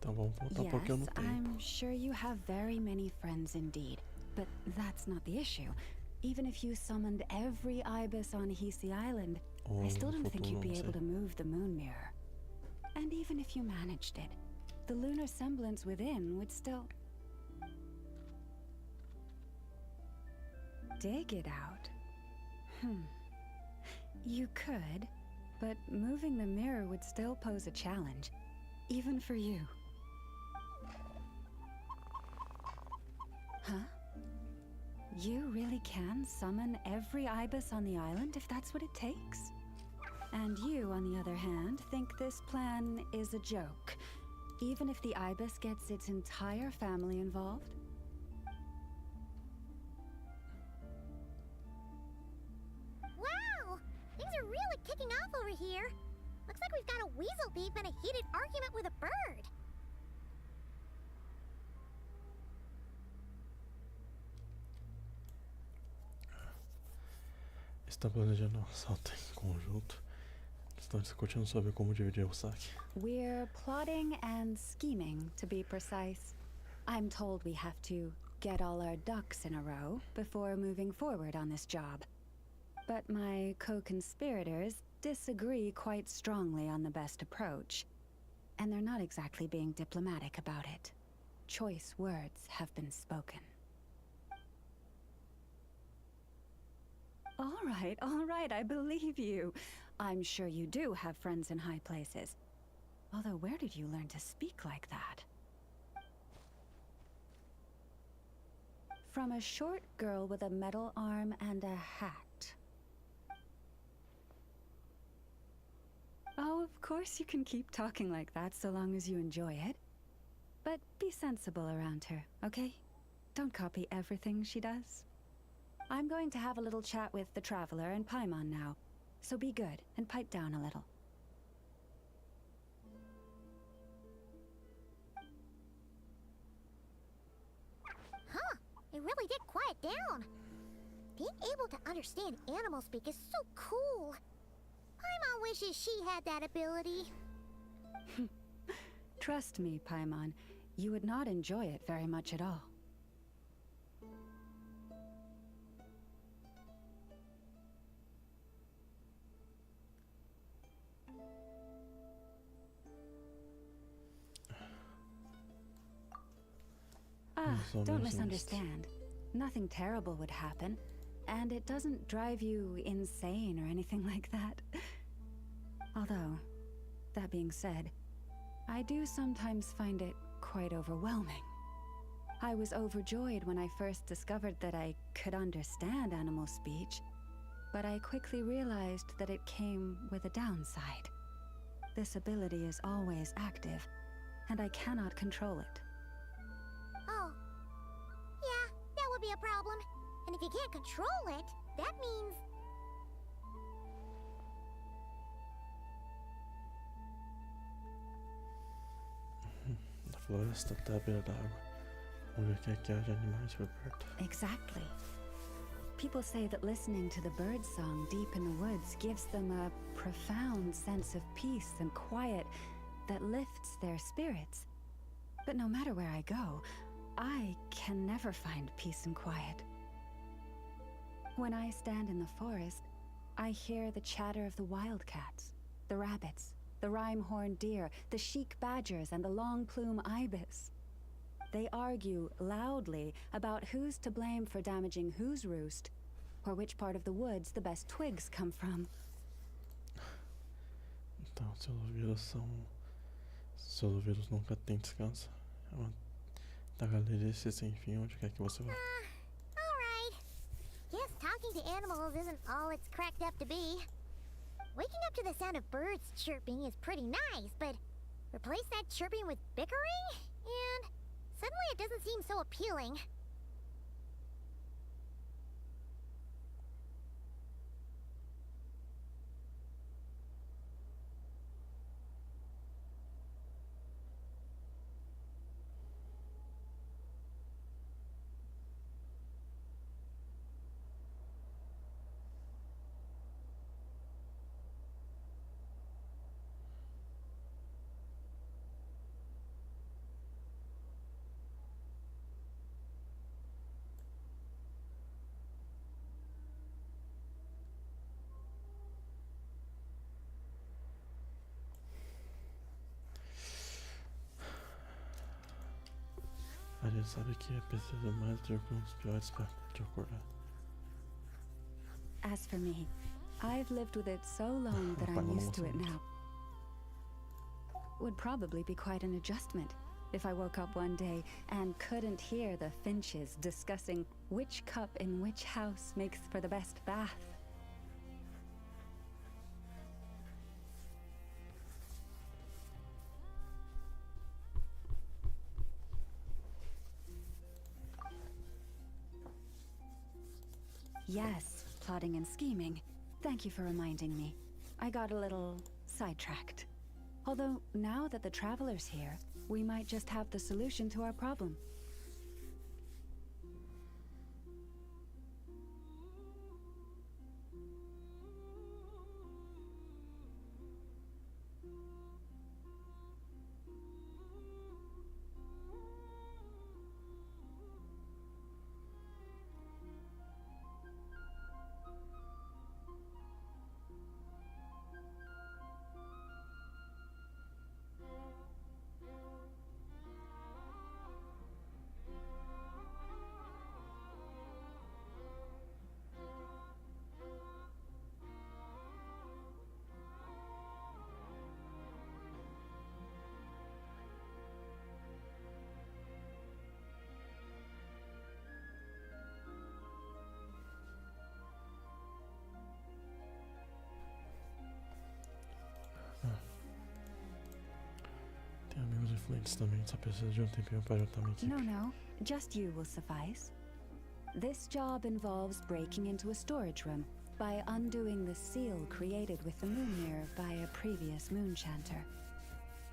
Então vamos voltar porque eu não Yes, tenho. I'm sure you have very many friends indeed. But that's not the issue. Even if you summoned every ibis on Hisi Island, I still don't think you'd be able to move the moon mirror. And even if you managed it, the lunar semblance within would still... dig it out? You could, but moving the mirror would still pose a challenge, even for you. Huh? You really can summon every ibis on the island if that's what it takes? And you, on the other hand, think this plan is a joke, even if the ibis gets its entire family involved? Wow! Things are really kicking off over here. Looks like we've got a weasel thief and a heated argument with a bird. Está planejando um assalto em conjunto. Estão discutindo sobre como dividir o saque. We're plotting and scheming, to be precise. I'm told we have to get all our ducks in a row before moving forward on this job. But my co-conspirators disagree quite strongly on the best approach. And they're not exactly being diplomatic about it. Choice words have been spoken. All right, I believe you. I'm sure you do have friends in high places. Although, where did you learn to speak like that? From a short girl with a metal arm and a hat. Oh, of course you can keep talking like that so long as you enjoy it. But be sensible around her, okay? Don't copy everything she does. I'm going to have a little chat with the Traveler and Paimon now, so be good and pipe down a little. Huh, it really did quiet down. Being able to understand animal speak is so cool. Paimon wishes she had that ability. Trust me, Paimon, you would not enjoy it very much at all. Don't misunderstand. Nothing terrible would happen, and it doesn't drive you insane or anything like that. Although, that being said, I do sometimes find it quite overwhelming. I was overjoyed when I first discovered that I could understand animal speech, but I quickly realized that it came with a downside. This ability is always active, and I cannot control it. Oh. Yeah, that would be a problem. And if you can't control it, that means... A floresta está à beira d'água, onde quer que haja animais por perto. Exactly. People say that listening to the bird song deep in the woods gives them a profound sense of peace and quiet that lifts their spirits. But no matter where I go, I can never find peace and quiet. When I stand in the forest, I hear the chatter of the wildcats, the rabbits, the rhyme-horned deer, the chic badgers, and the long-plume ibis. They argue loudly about who's to blame for damaging whose roost, or which part of the woods the best twigs come from. Então, seus ouvidos nunca têm descanso. É uma tagarelice sem fim onde quer que você vá. Alright. Guess talking to animals isn't all it's cracked up to be. Waking up to the sound of birds chirping is pretty nice, but replace that chirping with bickering, and suddenly it doesn't seem so appealing. A gente sabe que é preciso mais de alguns piores para te acordar. As for me, I've lived with it so long that I'm used to it now. Would probably be quite an adjustment if I woke up one day and couldn't hear the Finches discussing which cup in which house makes for the best bath. Yes, plotting and scheming. Thank you for reminding me. I got a little sidetracked. Although, now that the Traveler's here, we might just have the solution to our problem. Tem amigos influentes também, só precisa de tempinho para juntar minha equipe. No, just you will suffice. This job involves breaking into a storage room by undoing the seal created with the moon mirror by a previous moon chanter.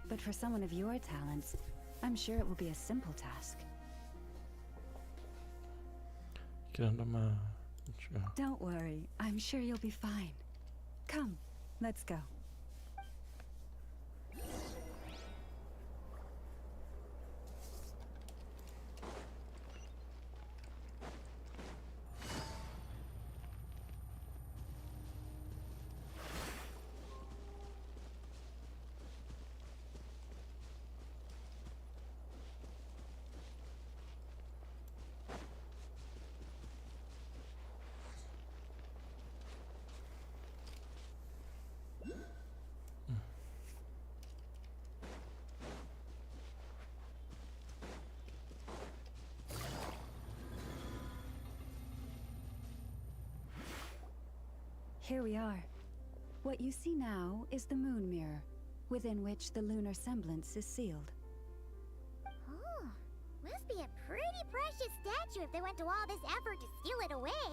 But for someone of your talents, I'm sure it will be a simple task. Criando uma... Don't worry, I'm sure you'll be fine. Come, let's go. Here we are. What you see now is the moon mirror, within which the lunar semblance is sealed. Oh, must be a pretty precious statue if they went to all this effort to steal it away.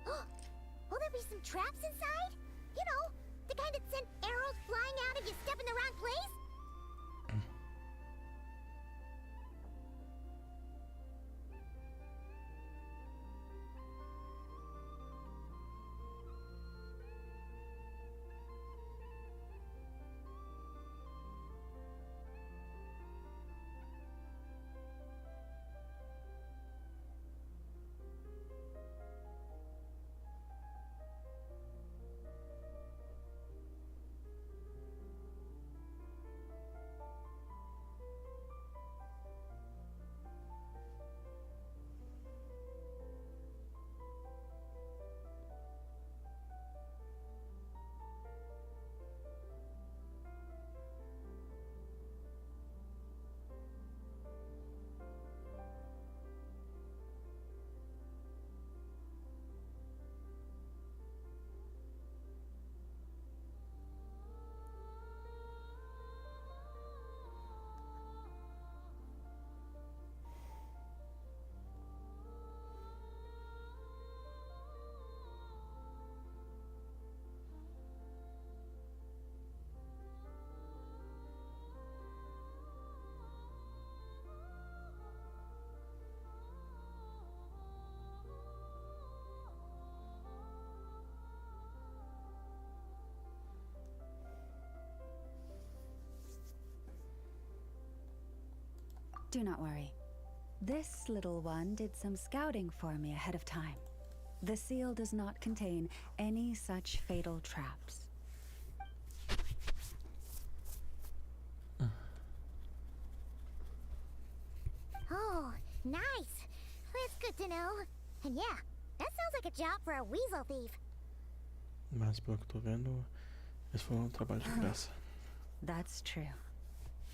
Will there be some traps inside? You know, the kind that send arrows flying out if you step in the wrong place? Do not worry. This little one did some scouting for me ahead of time. The seal does not contain any such fatal traps. Oh, nice. That's good to know. And yeah, that sounds like a job for a weasel thief. Mas pelo que eu tô vendo, esse foi um trabalho de graça. That's true.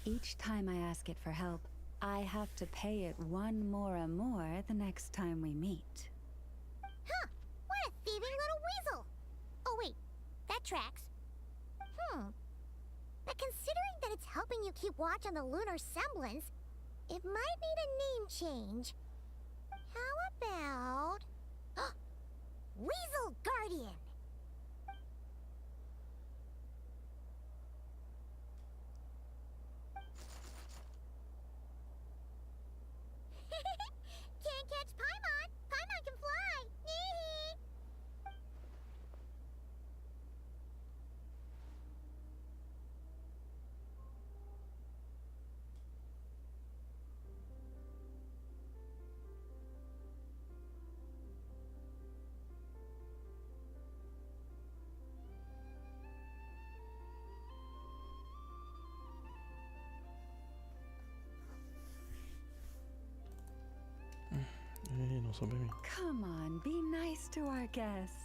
Each time I ask it for help, I have to pay it one more the next time we meet. Huh, what a thieving little weasel! Oh wait, that tracks. But considering that it's helping you keep watch on the lunar semblance, it might need a name change. How about... Weasel Guardian! Can't catch Paimon! Paimon can fly! Não sobre mim. Come on, be nice to our guests.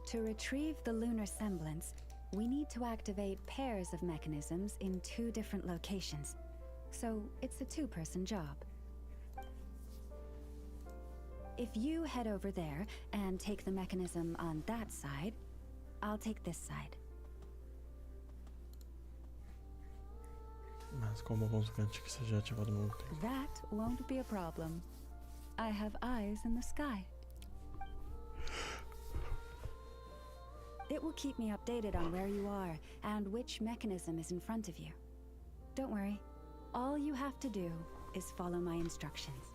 To retrieve the lunar semblance, we need to activate pairs of mechanisms in 2 different locations. So it's a 2-person job. If you head over there and take the mechanism on that side, I'll take this side. Mas como vamos garantir que seja ativado no mesmo tempo? That won't be a problem. I have eyes in the sky. It will keep me updated on where you are and which mechanism is in front of you. Don't worry. All you have to do is follow my instructions.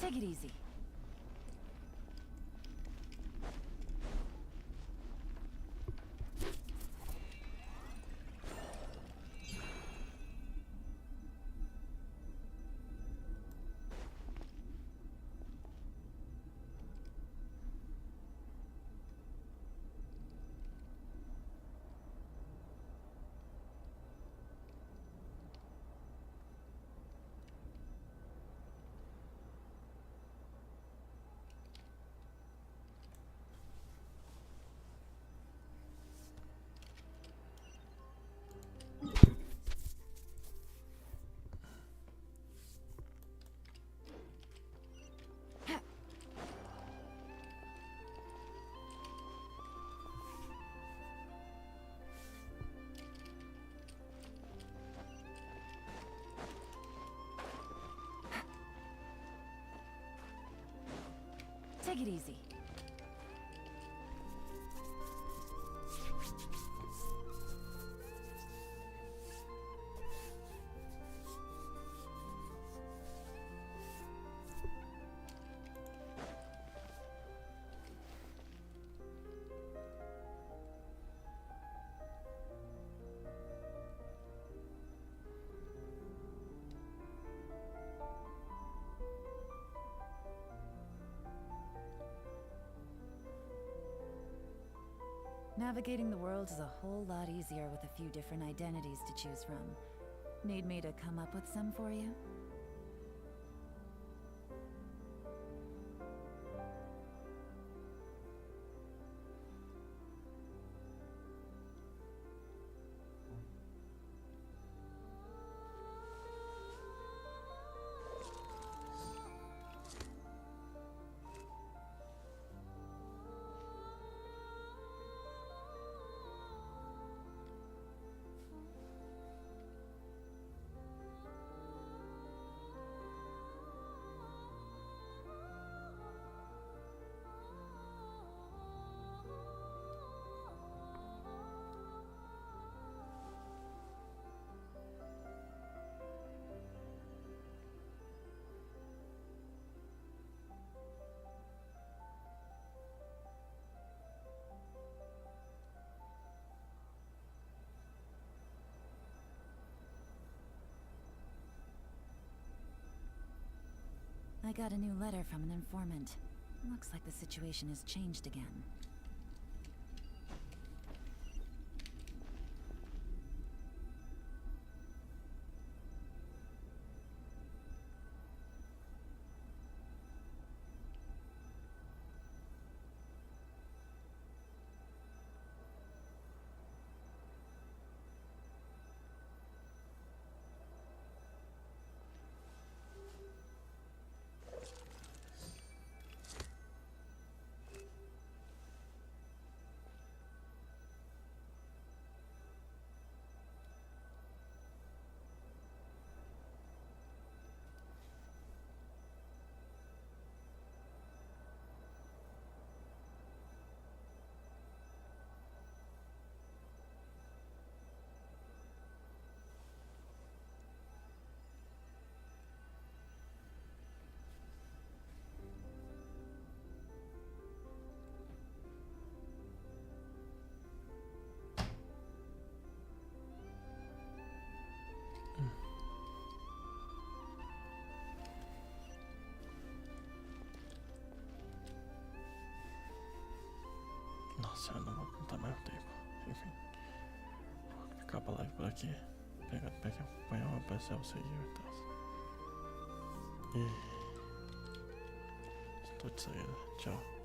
Take it easy. Take it easy. Navigating the world is a whole lot easier with a few different identities to choose from. Need me to come up with some for you? I got a new letter from an informant. Looks like the situation has changed again. Nossa, eu não vou contar mais o tempo. Enfim, vou acabar a live por aqui. Obrigado por acompanhar, aparecer o seguir e tal. E estou de saída. Tchau.